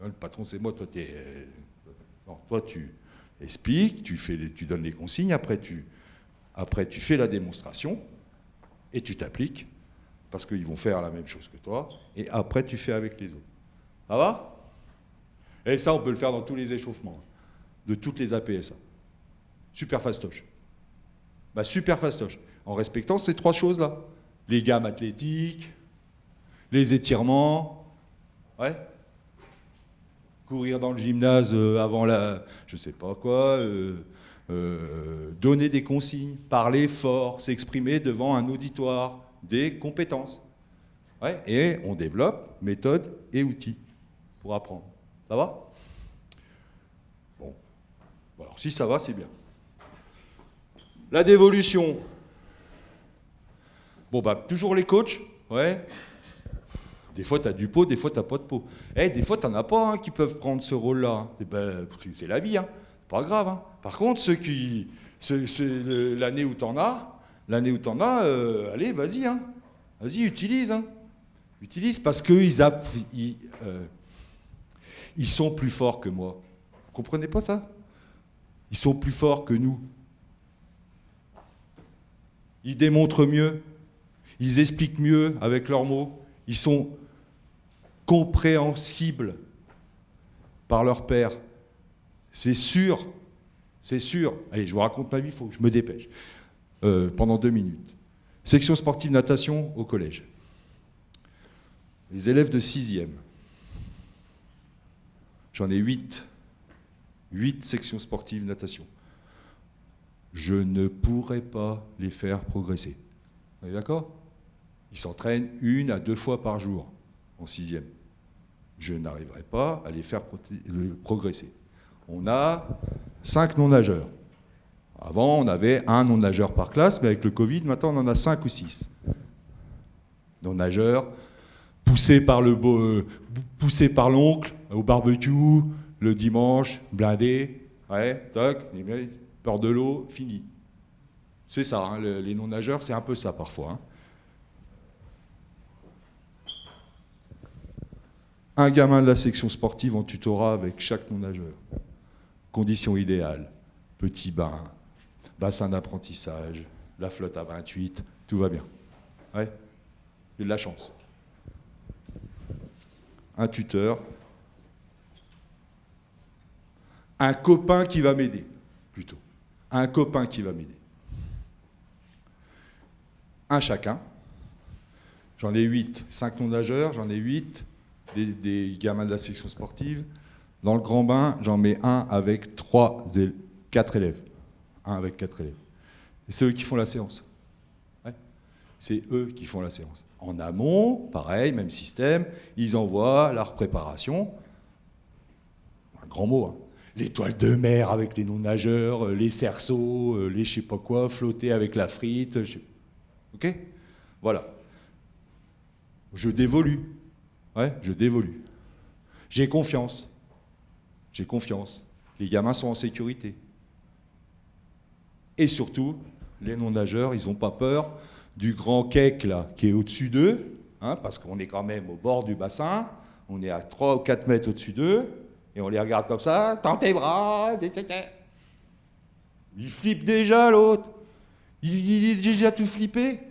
Speaker 1: Le patron, c'est moi. Toi, toi, tu expliques, tu donnes les consignes. Après, tu fais la démonstration et tu t'appliques parce qu'ils vont faire la même chose que toi. Et après, tu fais avec les autres. Ça va? Et ça, on peut le faire dans tous les échauffements de toutes les APSA. Super fastoche. Super fastoche. En respectant ces 3 choses-là. Les gammes athlétiques, les étirements, ouais. Courir dans le gymnase avant je sais pas quoi, donner des consignes, parler fort, s'exprimer devant un auditoire, des compétences. Ouais. Et on développe méthode et outils pour apprendre. Ça va? Bon. Alors si ça va, c'est bien. La dévolution. Bon, toujours les coachs, ouais. Des fois, tu as du pot, des fois, tu n'as pas de pot. Des fois, tu n'en as pas hein, qui peuvent prendre ce rôle-là. C'est la vie, hein. Pas grave. Hein. Par contre, l'année où tu en as, allez, vas-y, hein. Vas-y, utilise. Hein. Utilise parce qu'ils sont plus forts que moi. Vous comprenez pas ça? Ils sont plus forts que nous. Ils démontrent mieux. Ils expliquent mieux avec leurs mots. Ils sont compréhensibles par leur père. C'est sûr. C'est sûr. Allez, je vous raconte ma vie, il faut que je me dépêche. Pendant 2 minutes. Section sportive natation au collège. Les élèves de 6e. J'en ai 8. 8 sections sportives natation. Je ne pourrais pas les faire progresser. Vous êtes d'accord? Ils s'entraînent 1 à 2 fois par jour en 6e. Je n'arriverai pas à les faire progresser. On a 5 non-nageurs. Avant, on avait un non-nageur par classe, mais avec le Covid, maintenant, on en a 5 ou 6. Non-nageurs, poussés par l'oncle au barbecue, le dimanche, blindé, ouais, toc, peur de l'eau, fini. C'est ça, hein, les non-nageurs, c'est un peu ça parfois. Hein. Un gamin de la section sportive en tutorat avec chaque non-nageur. Conditions idéales, petit bain, bassin d'apprentissage, la flotte à 28, tout va bien. Ouais, j'ai de la chance. Un tuteur, un copain qui va m'aider, plutôt. Un copain qui va m'aider. Un chacun. J'en ai 8, 5 non-nageurs, j'en ai 8, des gamins de la section sportive. Dans le grand bain, j'en mets un avec 4 élèves. Un avec 4 élèves. Et c'est eux qui font la séance. Ouais. C'est eux qui font la séance. En amont, pareil, même système, ils envoient leur préparation. Un grand mot, hein. L'étoile de mer avec les non-nageurs, les cerceaux, les je sais pas quoi, flotter avec la frite. Ok ? Voilà. Je dévolue. Ouais, je dévolue. J'ai confiance. J'ai confiance. Les gamins sont en sécurité. Et surtout, les non-nageurs, ils n'ont pas peur du grand cake là, qui est au-dessus d'eux, hein, parce qu'on est quand même au bord du bassin, on est à 3 ou 4 mètres au-dessus d'eux, et on les regarde comme ça, tends tes bras, il flippe déjà l'autre, il est déjà tout flippé,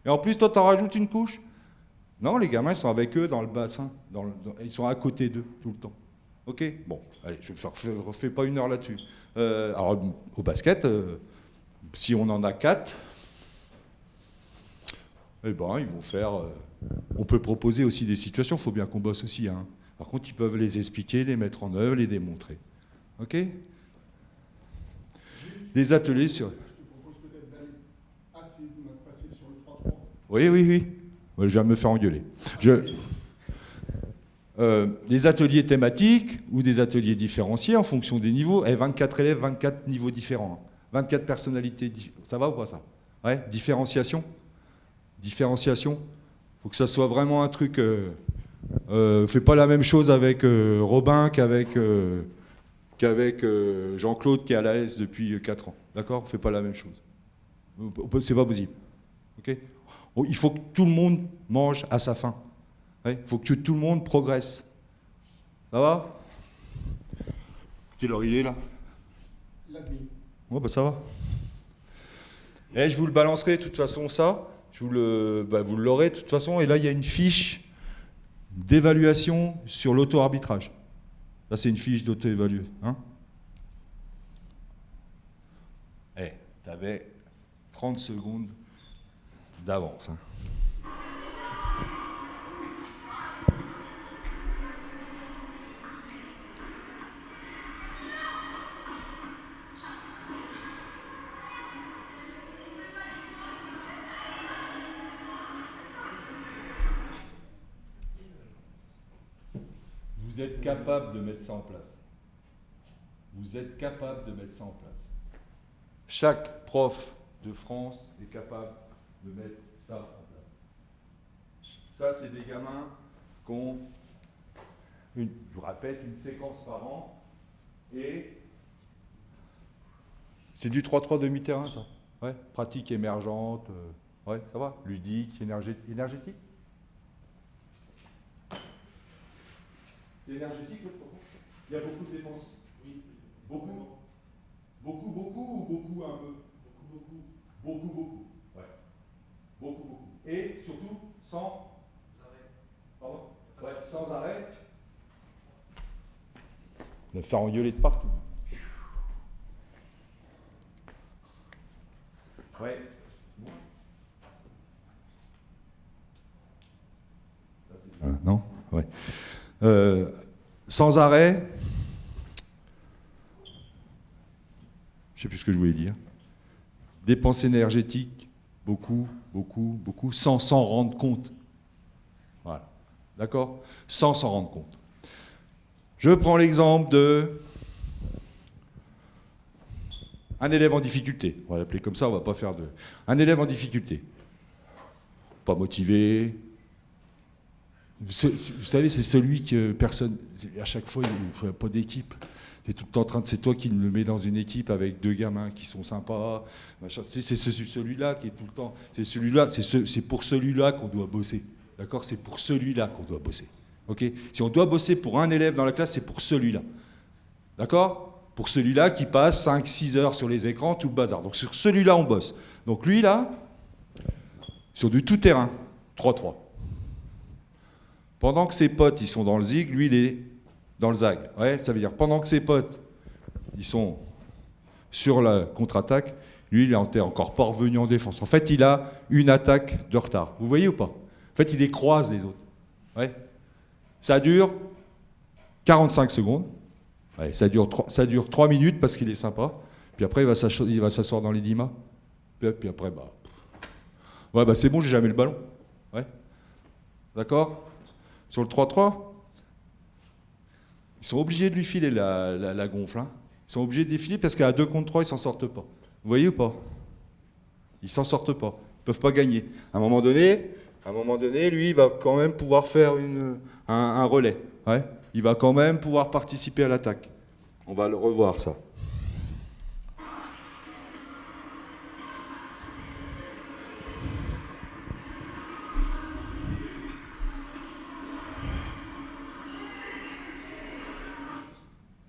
Speaker 1: et en plus toi t'en rajoutes une couche. Non, les gamins ils sont avec eux dans le bassin, ils sont à côté d'eux tout le temps. Ok, bon, allez, je ne refais pas 1 heure là-dessus. Alors au basket, si on en a 4, eh ben, ils vont faire... on peut proposer aussi des situations, il faut bien qu'on bosse aussi. Hein. Par contre, ils peuvent les expliquer, les mettre en œuvre, les démontrer. OK ? Des ateliers sur...
Speaker 3: Je te propose peut-être d'aller passer sur le 3-3.
Speaker 1: Oui. Je viens de me faire engueuler. Des ateliers thématiques ou des ateliers différenciés en fonction des niveaux. 24 élèves, 24 niveaux différents. 24 personnalités différentes. Ça va ou pas ça ? Ouais, différenciation. Différenciation. Il faut que ça soit vraiment un truc... fais pas la même chose avec Robin qu'avec Jean-Claude qui est à l'AS depuis 4 ans. D'accord ? Fais pas la même chose. C'est pas possible. Ok ? Il faut que tout le monde mange à sa faim. Il faut que tout le monde progresse. Ça va ? Quelle heure il est là ?
Speaker 3: La demi.
Speaker 1: Ouais, bah ça va. Et je vous le balancerai de toute façon ça. Vous l'aurez de toute façon. Et là, il y a une fiche d'évaluation sur l'auto-arbitrage. Là, c'est une fiche d'auto-évaluation. Hein ? Tu avais 30 secondes d'avance. Hein. Vous êtes capable de mettre ça en place. Vous êtes capable de mettre ça en place. Chaque prof de France est capable de mettre ça en place. Ça, c'est des gamins qui ont, je vous répète, une séquence par an. Et c'est du 3-3 demi-terrain, ça. Ouais, pratique émergente. Ouais, ça va. Ludique, énergétique. C'est énergétique le propos. Il y a beaucoup de dépenses.
Speaker 2: Oui.
Speaker 1: Beaucoup. Beaucoup ou beaucoup un peu. Beaucoup. Ouais. Beaucoup. Et surtout sans
Speaker 2: Arrêt.
Speaker 1: Pardon. Ouais, sans arrêt. On va faire engueuler de partout. Ouais. Non. Ouais. Sans arrêt, je ne sais plus ce que je voulais dire. Dépenses énergétiques beaucoup, beaucoup, beaucoup, sans s'en rendre compte. Voilà. D'accord? Sans s'en rendre compte. Je prends l'exemple de un élève en difficulté. On va l'appeler comme ça, on va pas faire de... Un élève en difficulté. Pas motivé. Vous savez, c'est celui que personne... À chaque fois, il n'y a pas d'équipe. C'est tout le temps en train de... C'est toi qui le mets dans une équipe avec deux gamins qui sont sympas. Machin. C'est celui-là qui est tout le temps... C'est pour celui-là qu'on doit bosser. D'accord? C'est pour celui-là qu'on doit bosser. Ok? Si on doit bosser pour un élève dans la classe, c'est pour celui-là. D'accord? Pour celui-là qui passe 5-6 heures sur les écrans, tout le bazar. Donc sur celui-là, on bosse. Donc lui, là, sur du tout-terrain, 3-3. Pendant que ses potes, ils sont dans le zig, lui, il est dans le zag. Ouais, ça veut dire, pendant que ses potes, ils sont sur la contre-attaque, lui, il est encore pas revenu en défense. En fait, il a une attaque de retard. Vous voyez ou pas? En fait, il les croise, les autres. Ouais. Ça dure 45 secondes. Ouais, ça dure 3 minutes parce qu'il est sympa. Puis après, il va s'asseoir dans les dimas. Puis après, c'est bon, j'ai jamais le ballon. Ouais. D'accord? Sur le 3-3, ils sont obligés de lui filer la gonfle. Hein. Ils sont obligés de défiler parce qu'à 2 contre 3, ils s'en sortent pas. Vous voyez ou pas? Ils s'en sortent pas. Ils peuvent pas gagner. À un moment donné, lui, il va quand même pouvoir faire un relais. Ouais. Il va quand même pouvoir participer à l'attaque. On va le revoir, ça.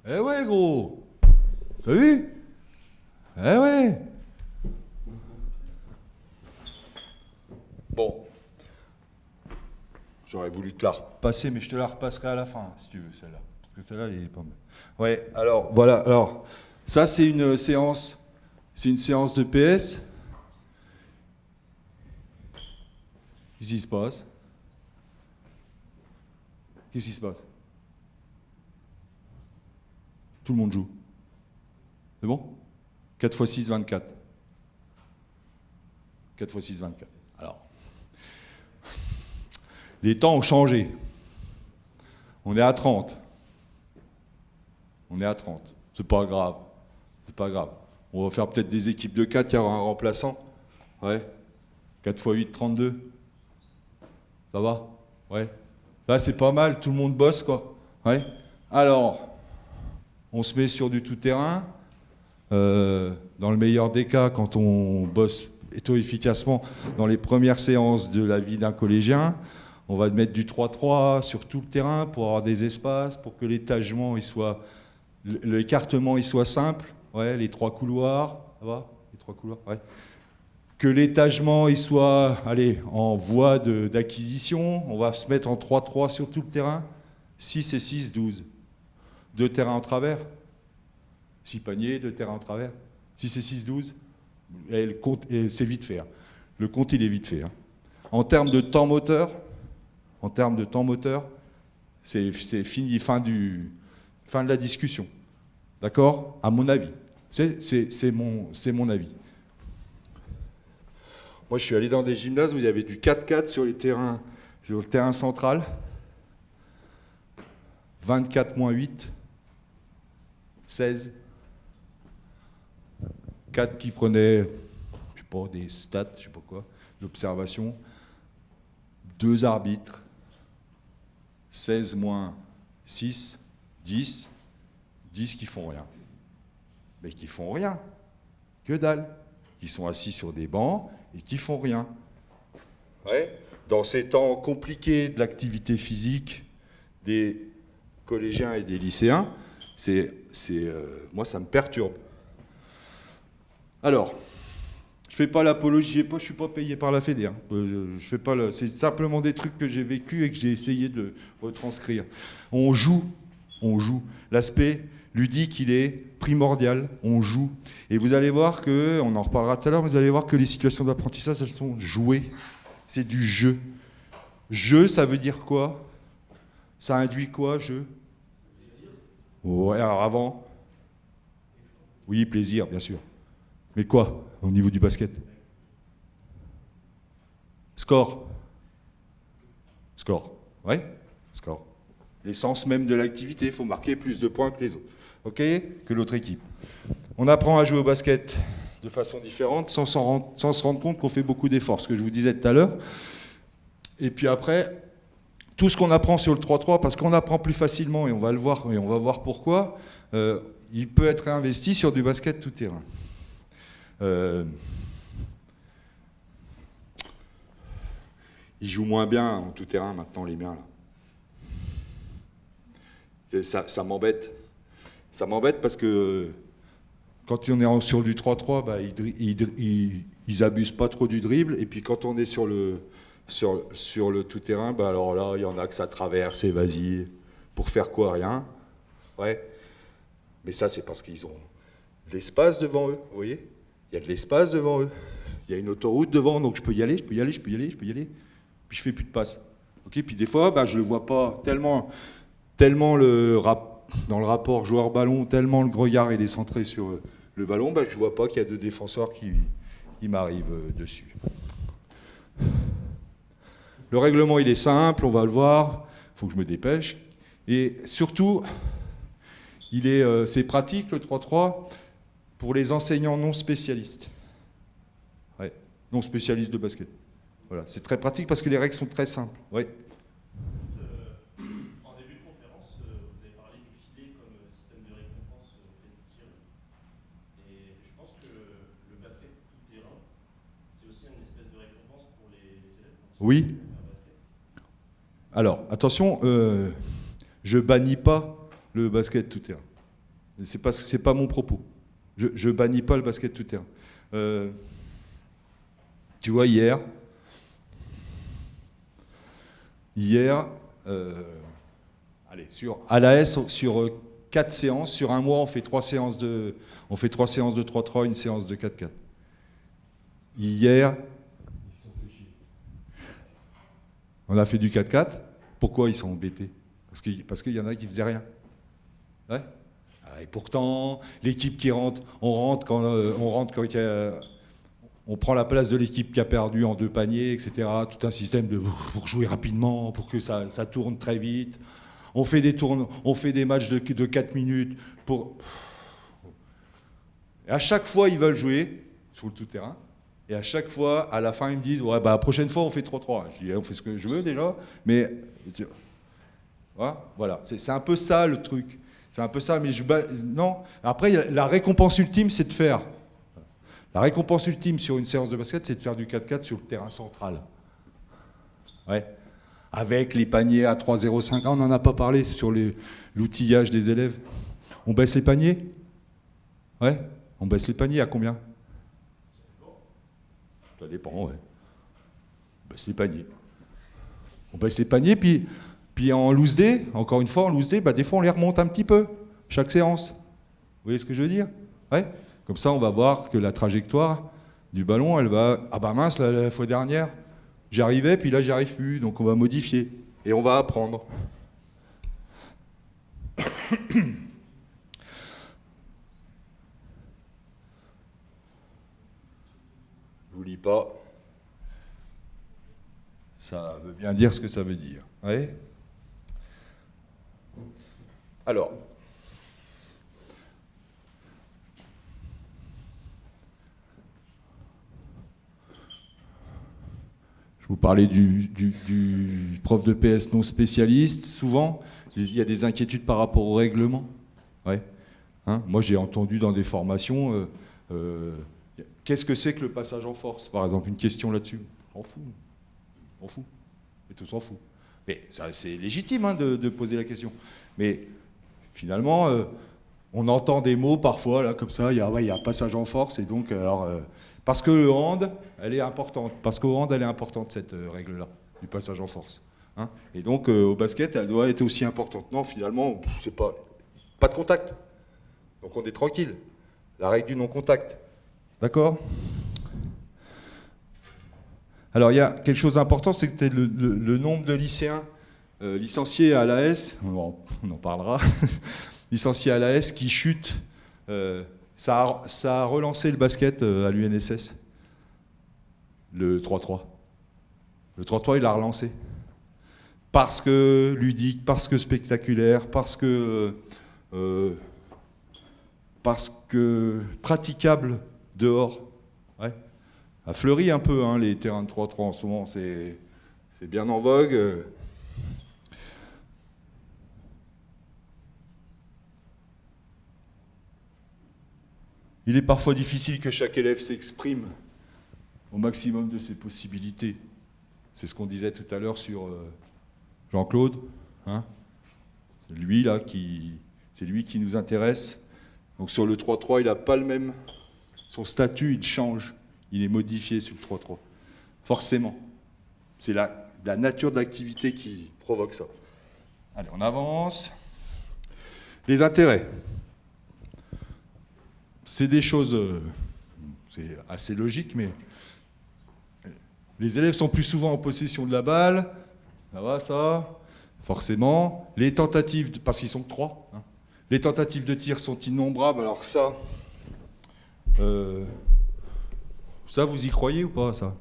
Speaker 1: Eh ouais, gros. T'as vu? Eh ouais. Bon. J'aurais voulu te la repasser, mais je te la repasserai à la fin, si tu veux, celle-là. Parce que celle-là, elle est pas mal. Ouais, alors, voilà. Alors, ça, c'est une séance de PS. Qu'est-ce qui se passe? Qu'est-ce qui se passe? Tout le monde joue. C'est bon? 4 x 6, 24. 4 x 6, 24. Alors, les temps ont changé. On est à 30. On est à 30. C'est pas grave. C'est pas grave. On va faire peut-être des équipes de 4, il y aura un remplaçant. Ouais. 4 x 8, 32. Ça va? Ouais. Là, c'est pas mal. Tout le monde bosse, quoi. Ouais. Alors, on se met sur du tout-terrain. Dans le meilleur des cas, quand on bosse efficacement dans les premières séances de la vie d'un collégien, on va mettre du 3-3 sur tout le terrain pour avoir des espaces, pour que l'étagement l'écartement soit simple. Ouais, les 3 couloirs, ça va? Les 3 couloirs, ouais. Que l'étagement soit, en voie d'acquisition. On va se mettre en 3-3 sur tout le terrain. 6 et 6, 12. 2 terrains en travers. 6 paniers, 2 terrains en travers. 6 et 6, 12. Et le compte, c'est vite fait. Hein. Le compte, il est vite fait. Hein. En termes de temps moteur, c'est fini, fin de la discussion. D'accord? À mon avis. C'est mon avis. Moi, je suis allé dans des gymnases où il y avait du 4-4 sur le terrain central. 24 moins 8, 16. 4 qui prenaient, je sais pas, des stats, je sais pas quoi, d'observation. 2 arbitres. 16 moins 6, 10. 10 qui font rien. Mais qui font rien. Que dalle. Qui sont assis sur des bancs et qui font rien. Ouais. Dans ces temps compliqués de l'activité physique des collégiens et des lycéens, moi, ça me perturbe. Alors, je fais pas l'apologie, je suis pas payé par la Fédé. Hein. C'est simplement des trucs que j'ai vécu et que j'ai essayé de retranscrire. On joue. L'aspect ludique, il est primordial. On joue. Et vous allez voir que, on en reparlera tout à l'heure, vous allez voir que les situations d'apprentissage, elles sont jouées. C'est du jeu. Jeu, ça veut dire quoi? Ça induit quoi, jeu? Ouais, alors avant? Oui, plaisir, bien sûr. Mais quoi, au niveau du basket? Score. Score. Ouais, score. L'essence même de l'activité, il faut marquer plus de points que les autres. OK? Que l'autre équipe. On apprend à jouer au basket de façon différente sans se rendre compte qu'on fait beaucoup d'efforts, ce que je vous disais tout à l'heure. Et puis après, tout ce qu'on apprend sur le 3-3, parce qu'on apprend plus facilement, et on va le voir, et on va voir pourquoi, il peut être réinvesti sur du basket tout terrain. Ils jouent moins bien en tout terrain maintenant, les miens, là. Ça m'embête. Ça m'embête parce que quand on est sur du 3-3, bah, ils abusent pas trop du dribble. Et puis quand on est sur le tout-terrain, bah, alors là, il y en a que ça traverse et vas-y. Pour faire quoi? Rien. Ouais. Mais ça, c'est parce qu'ils ont de l'espace devant eux. Vous voyez? Il y a de l'espace devant eux. Il y a une autoroute devant, donc je peux y aller. Puis je fais plus de passes. Okay, puis des fois, bah, je le vois pas tellement dans le rapport joueur-ballon, tellement le regard il est centré sur le ballon, bah, je vois pas qu'il y a deux défenseurs qui m'arrivent dessus. Le règlement, il est simple, on va le voir. Il faut que je me dépêche. Et surtout, c'est pratique le 3-3 pour les enseignants non spécialistes. Ouais, non spécialistes de basket. Voilà, c'est très pratique parce que les règles sont très simples. Ouais.
Speaker 2: En début de conférence, vous avez parlé du filet comme système de récompense fait de tir. Et je pense que le basket tout terrain, c'est aussi une espèce de récompense pour les élèves.
Speaker 1: Oui. Alors, attention, je bannis pas le basket tout terrain. C'est pas mon propos. Je bannis pas le basket tout terrain. Tu vois, hier, à l'AS, sur 4 séances, sur un mois, on fait 3 séances de 3-3, une séance de 4-4. Hier, on a fait du 4-4. Pourquoi ils sont embêtés? Parce qu'il y en a qui faisaient rien. Ouais. Et pourtant, l'équipe qui rentre, on rentre quand on prend la place de l'équipe qui a perdu en 2 paniers, etc. Tout un système pour jouer rapidement, pour que ça tourne très vite. On fait des matchs de 4 minutes. Et à chaque fois, ils veulent jouer sur le tout-terrain. Et à chaque fois, à la fin, ils me disent ouais, bah, la prochaine fois, on fait 3-3. Je dis on fait ce que je veux déjà. Mais voilà, c'est un peu ça le truc. C'est un peu ça. Mais non. Après, la récompense ultime, c'est de faire. La récompense ultime sur une séance de basket, c'est de faire du 4-4 sur le terrain central. Ouais. Avec les paniers à 3,05. Ah, on n'en a pas parlé sur l'outillage des élèves. On baisse les paniers? Ouais. On baisse les paniers à combien? Ça dépend, ouais. On baisse les paniers. On baisse les paniers, puis en loose day, encore une fois, en loose day, bah, des fois on les remonte un petit peu, chaque séance. Vous voyez ce que je veux dire? Ouais. Comme ça, on va voir que la trajectoire du ballon, elle va... Ah bah mince, la fois dernière, j'y arrivais, puis là, j'y arrive plus. Donc on va modifier. Et on va apprendre. Je vous lis pas. Ça veut bien dire ce que ça veut dire. Ouais. Alors... Je vous parlais du prof de PS non spécialiste. Souvent, il y a des inquiétudes par rapport au règlement. Ouais. Hein, moi, j'ai entendu dans des formations, qu'est-ce que c'est que le passage en force? Par exemple, une question là-dessus. On s'en fout. Et tout s'en fout. Mais c'est légitime hein, de poser la question. Mais finalement, on entend des mots parfois, là, comme ça, il y a un passage en force, et donc, alors... parce que le hand, elle est importante. Parce qu'au hand, elle est importante, cette règle-là, du passage en force. Hein, et donc, au basket, elle doit être aussi importante. Non, finalement, c'est pas de contact. Donc, on est tranquille. La règle du non-contact. D'accord? Alors, il y a quelque chose d'important, c'est que le nombre de lycéens licenciés à l'AS, on en parlera, licenciés à l'AS qui chutent... Ça a relancé le basket à l'UNSS, le 3-3. Le 3-3, il a relancé. Parce que ludique, parce que spectaculaire, parce que praticable dehors. Ouais. A fleuri un peu, hein, les terrains de 3-3 en ce moment, c'est bien en vogue. Il est parfois difficile que chaque élève s'exprime au maximum de ses possibilités. C'est ce qu'on disait tout à l'heure sur Jean-Claude. Hein, c'est lui qui nous intéresse. Donc sur le 3-3, il n'a pas le même... Son statut, il change. Il est modifié sur le 3-3. Forcément. C'est la nature de l'activité qui provoque ça. Allez, on avance. Les intérêts. C'est des choses... c'est assez logique, mais... Les élèves sont plus souvent en possession de la balle. Ça va, ça. Forcément. Les tentatives... parce qu'ils sont que 3. Hein. Les tentatives de tir sont innombrables. Alors ça... ça, vous y croyez ou pas, ça?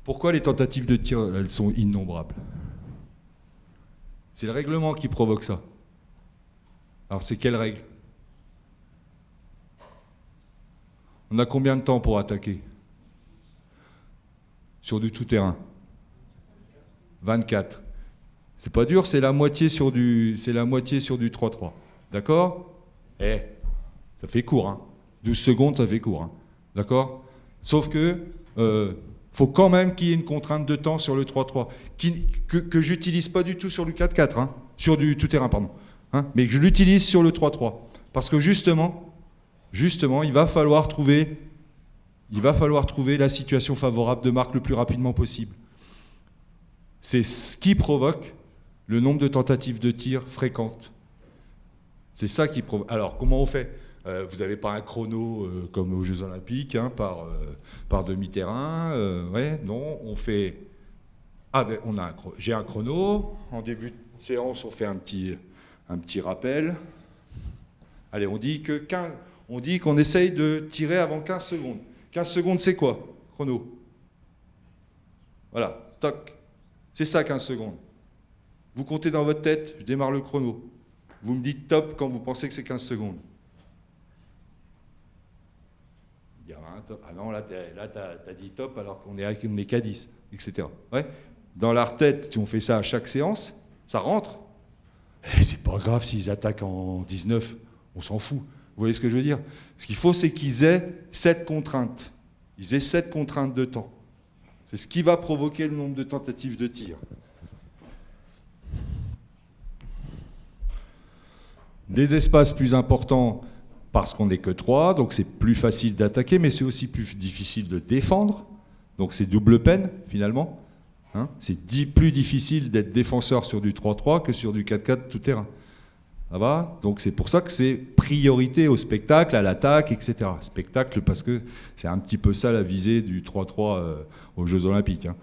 Speaker 1: Pourquoi les tentatives de tir, elles sont innombrables? C'est le règlement qui provoque ça. Alors, c'est quelle règle? On a combien de temps pour attaquer? Sur du tout-terrain? 24. C'est pas dur, c'est la moitié sur du 3-3. D'accord? Ça fait court, hein. 12 secondes, ça fait court, hein. D'accord? Sauf que faut quand même qu'il y ait une contrainte de temps sur le 3-3, que j'utilise pas du tout sur le 4-4, hein, sur du tout-terrain, pardon. Hein, mais que je l'utilise sur le 3-3. Parce que justement, il va falloir trouver la situation favorable de marque le plus rapidement possible. C'est ce qui provoque le nombre de tentatives de tir fréquentes. C'est ça qui provoque. Alors, comment on fait? Vous n'avez pas un chrono comme aux Jeux Olympiques, hein, par demi-terrain. Ouais, non, on fait... Ah, ben, j'ai un chrono. En début de séance, on fait un petit rappel. Allez, on dit qu'on essaye de tirer avant 15 secondes. 15 secondes, c'est quoi? Chrono. Voilà, toc. C'est ça, 15 secondes. Vous comptez dans votre tête, je démarre le chrono. Vous me dites top quand vous pensez que c'est 15 secondes. Il y a un top. Ah non, là, t'as dit top alors qu'on est qu'à 10, etc. Ouais. Dans leur tête, si on fait ça à chaque séance, ça rentre. Et c'est pas grave s'ils attaquent en 19, on s'en fout. Vous voyez ce que je veux dire? Ce qu'il faut, c'est qu'ils aient cette contrainte. Ils aient cette contrainte de temps. C'est ce qui va provoquer le nombre de tentatives de tir. Des espaces plus importants parce qu'on n'est que 3, donc c'est plus facile d'attaquer, mais c'est aussi plus difficile de défendre. Donc c'est double peine, finalement. Hein, c'est plus difficile d'être défenseur sur du 3-3 que sur du 4-4 tout-terrain. Ça va? Donc c'est pour ça que c'est priorité au spectacle, à l'attaque, etc. Spectacle parce que c'est un petit peu ça la visée du 3-3 aux Jeux Olympiques. Hein.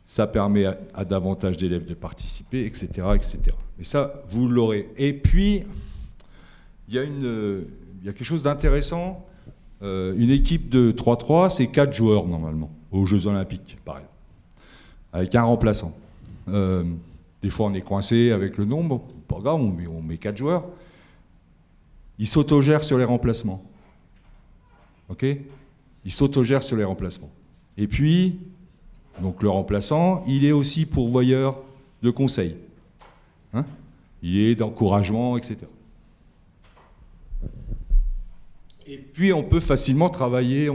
Speaker 1: Ça permet à davantage d'élèves de participer, etc., etc. Mais ça, vous l'aurez. Et puis, il y a quelque chose d'intéressant. Une équipe de 3-3, c'est 4 joueurs, normalement, aux Jeux Olympiques, pareil, avec un remplaçant. Des fois, on est coincé avec le nombre. Pas grave, on met 4 joueurs. Ils s'autogèrent sur les remplacements. OK? Ils s'autogèrent sur les remplacements. Et puis... Donc le remplaçant, il est aussi pourvoyeur de conseils. Hein? Il est d'encouragement, etc. Et puis on peut facilement travailler,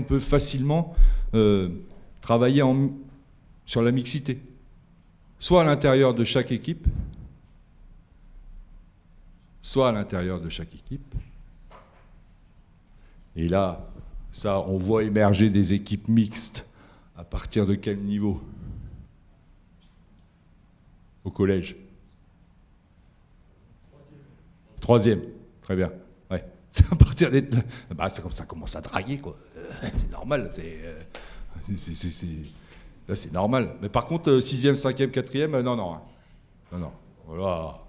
Speaker 1: sur la mixité. Soit à l'intérieur de chaque équipe, Et là, ça, on voit émerger des équipes mixtes. À partir de quel niveau? Au collège? Troisième. Très bien. Ouais. C'est à partir des... c'est comme ça commence à draguer, quoi. C'est normal. Là, c'est normal. Mais par contre, 6e, 5e, 4e, non. Non. Voilà.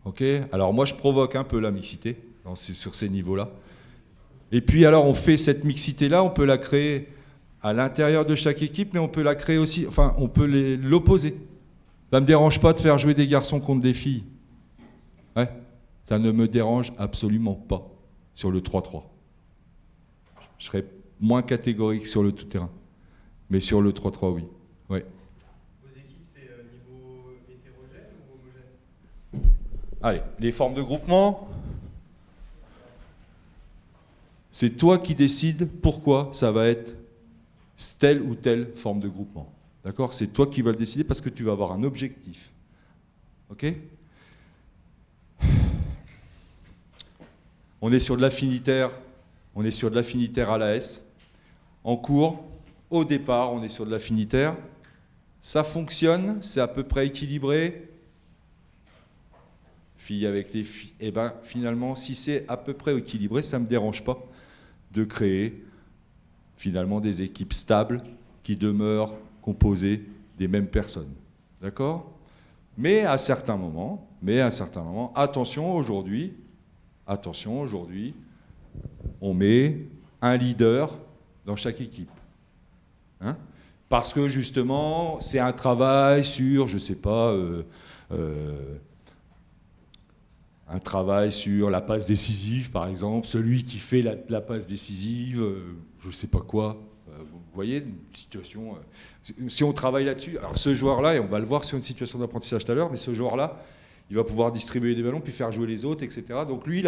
Speaker 1: OK. Alors moi, je provoque un peu la mixité. sur ces niveaux-là. Et puis alors on fait cette mixité-là, on peut la créer à l'intérieur de chaque équipe, mais on peut la créer aussi, enfin on peut l'opposer. Ça ne me dérange pas de faire jouer des garçons contre des filles. Ouais, ça ne me dérange absolument pas sur le 3-3. Je serais moins catégorique sur le tout-terrain. Mais sur le 3-3, oui. Ouais.
Speaker 4: Vos équipes, c'est niveau hétérogène ou homogène?
Speaker 1: Allez, les formes de groupement. C'est toi qui décides pourquoi ça va être telle ou telle forme de groupement. D'accord? C'est toi qui vas le décider parce que tu vas avoir un objectif. Ok? On est sur de l'affinitaire. On est sur de l'affinitaire à l'AS. En cours, au départ, on est sur de l'affinitaire. Ça fonctionne, c'est à peu près équilibré. Filles avec les filles. Eh bien, finalement, si c'est à peu près équilibré, ça ne me dérange pas de créer finalement des équipes stables qui demeurent composées des mêmes personnes. D'accord? Mais à certains moments, attention aujourd'hui, on met un leader dans chaque équipe. Hein? Parce que justement, c'est un travail sur, je ne sais pas, un travail sur la passe décisive, par exemple, celui qui fait la passe décisive, je ne sais pas quoi. Vous voyez, une situation. Si on travaille là-dessus, alors ce joueur-là, et on va le voir sur une situation d'apprentissage tout à l'heure, mais ce joueur-là, il va pouvoir distribuer des ballons, puis faire jouer les autres, etc. Donc lui,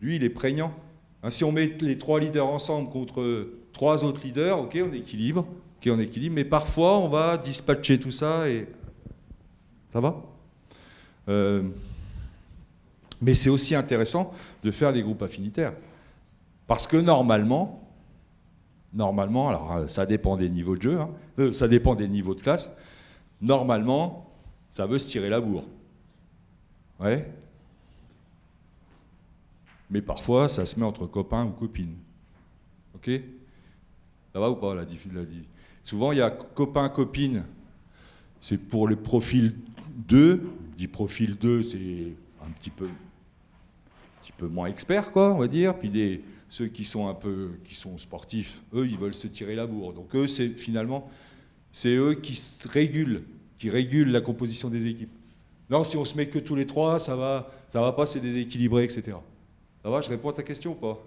Speaker 1: il est prégnant. Hein, si on met les 3 leaders ensemble contre 3 autres leaders, ok, on équilibre, mais parfois, on va dispatcher tout ça et... Ça va Mais c'est aussi intéressant de faire des groupes affinitaires. Parce que normalement, alors ça dépend des niveaux de jeu, hein, ça dépend des niveaux de classe, normalement, ça veut se tirer la bourre. Ouais. Mais parfois, ça se met entre copains ou copines. Ok? Ça va ou pas, la Souvent, il y a copains-copines, c'est pour le profil 2. Je dis profil 2, c'est un petit peu moins expert, quoi, on va dire. Puis ceux qui sont qui sont sportifs, eux, ils veulent se tirer la bourre. Donc eux, c'est eux qui régulent la composition des équipes. Non, si on se met que tous les 3, ça va pas, c'est déséquilibré, etc. Ça va, je réponds à ta question ou pas?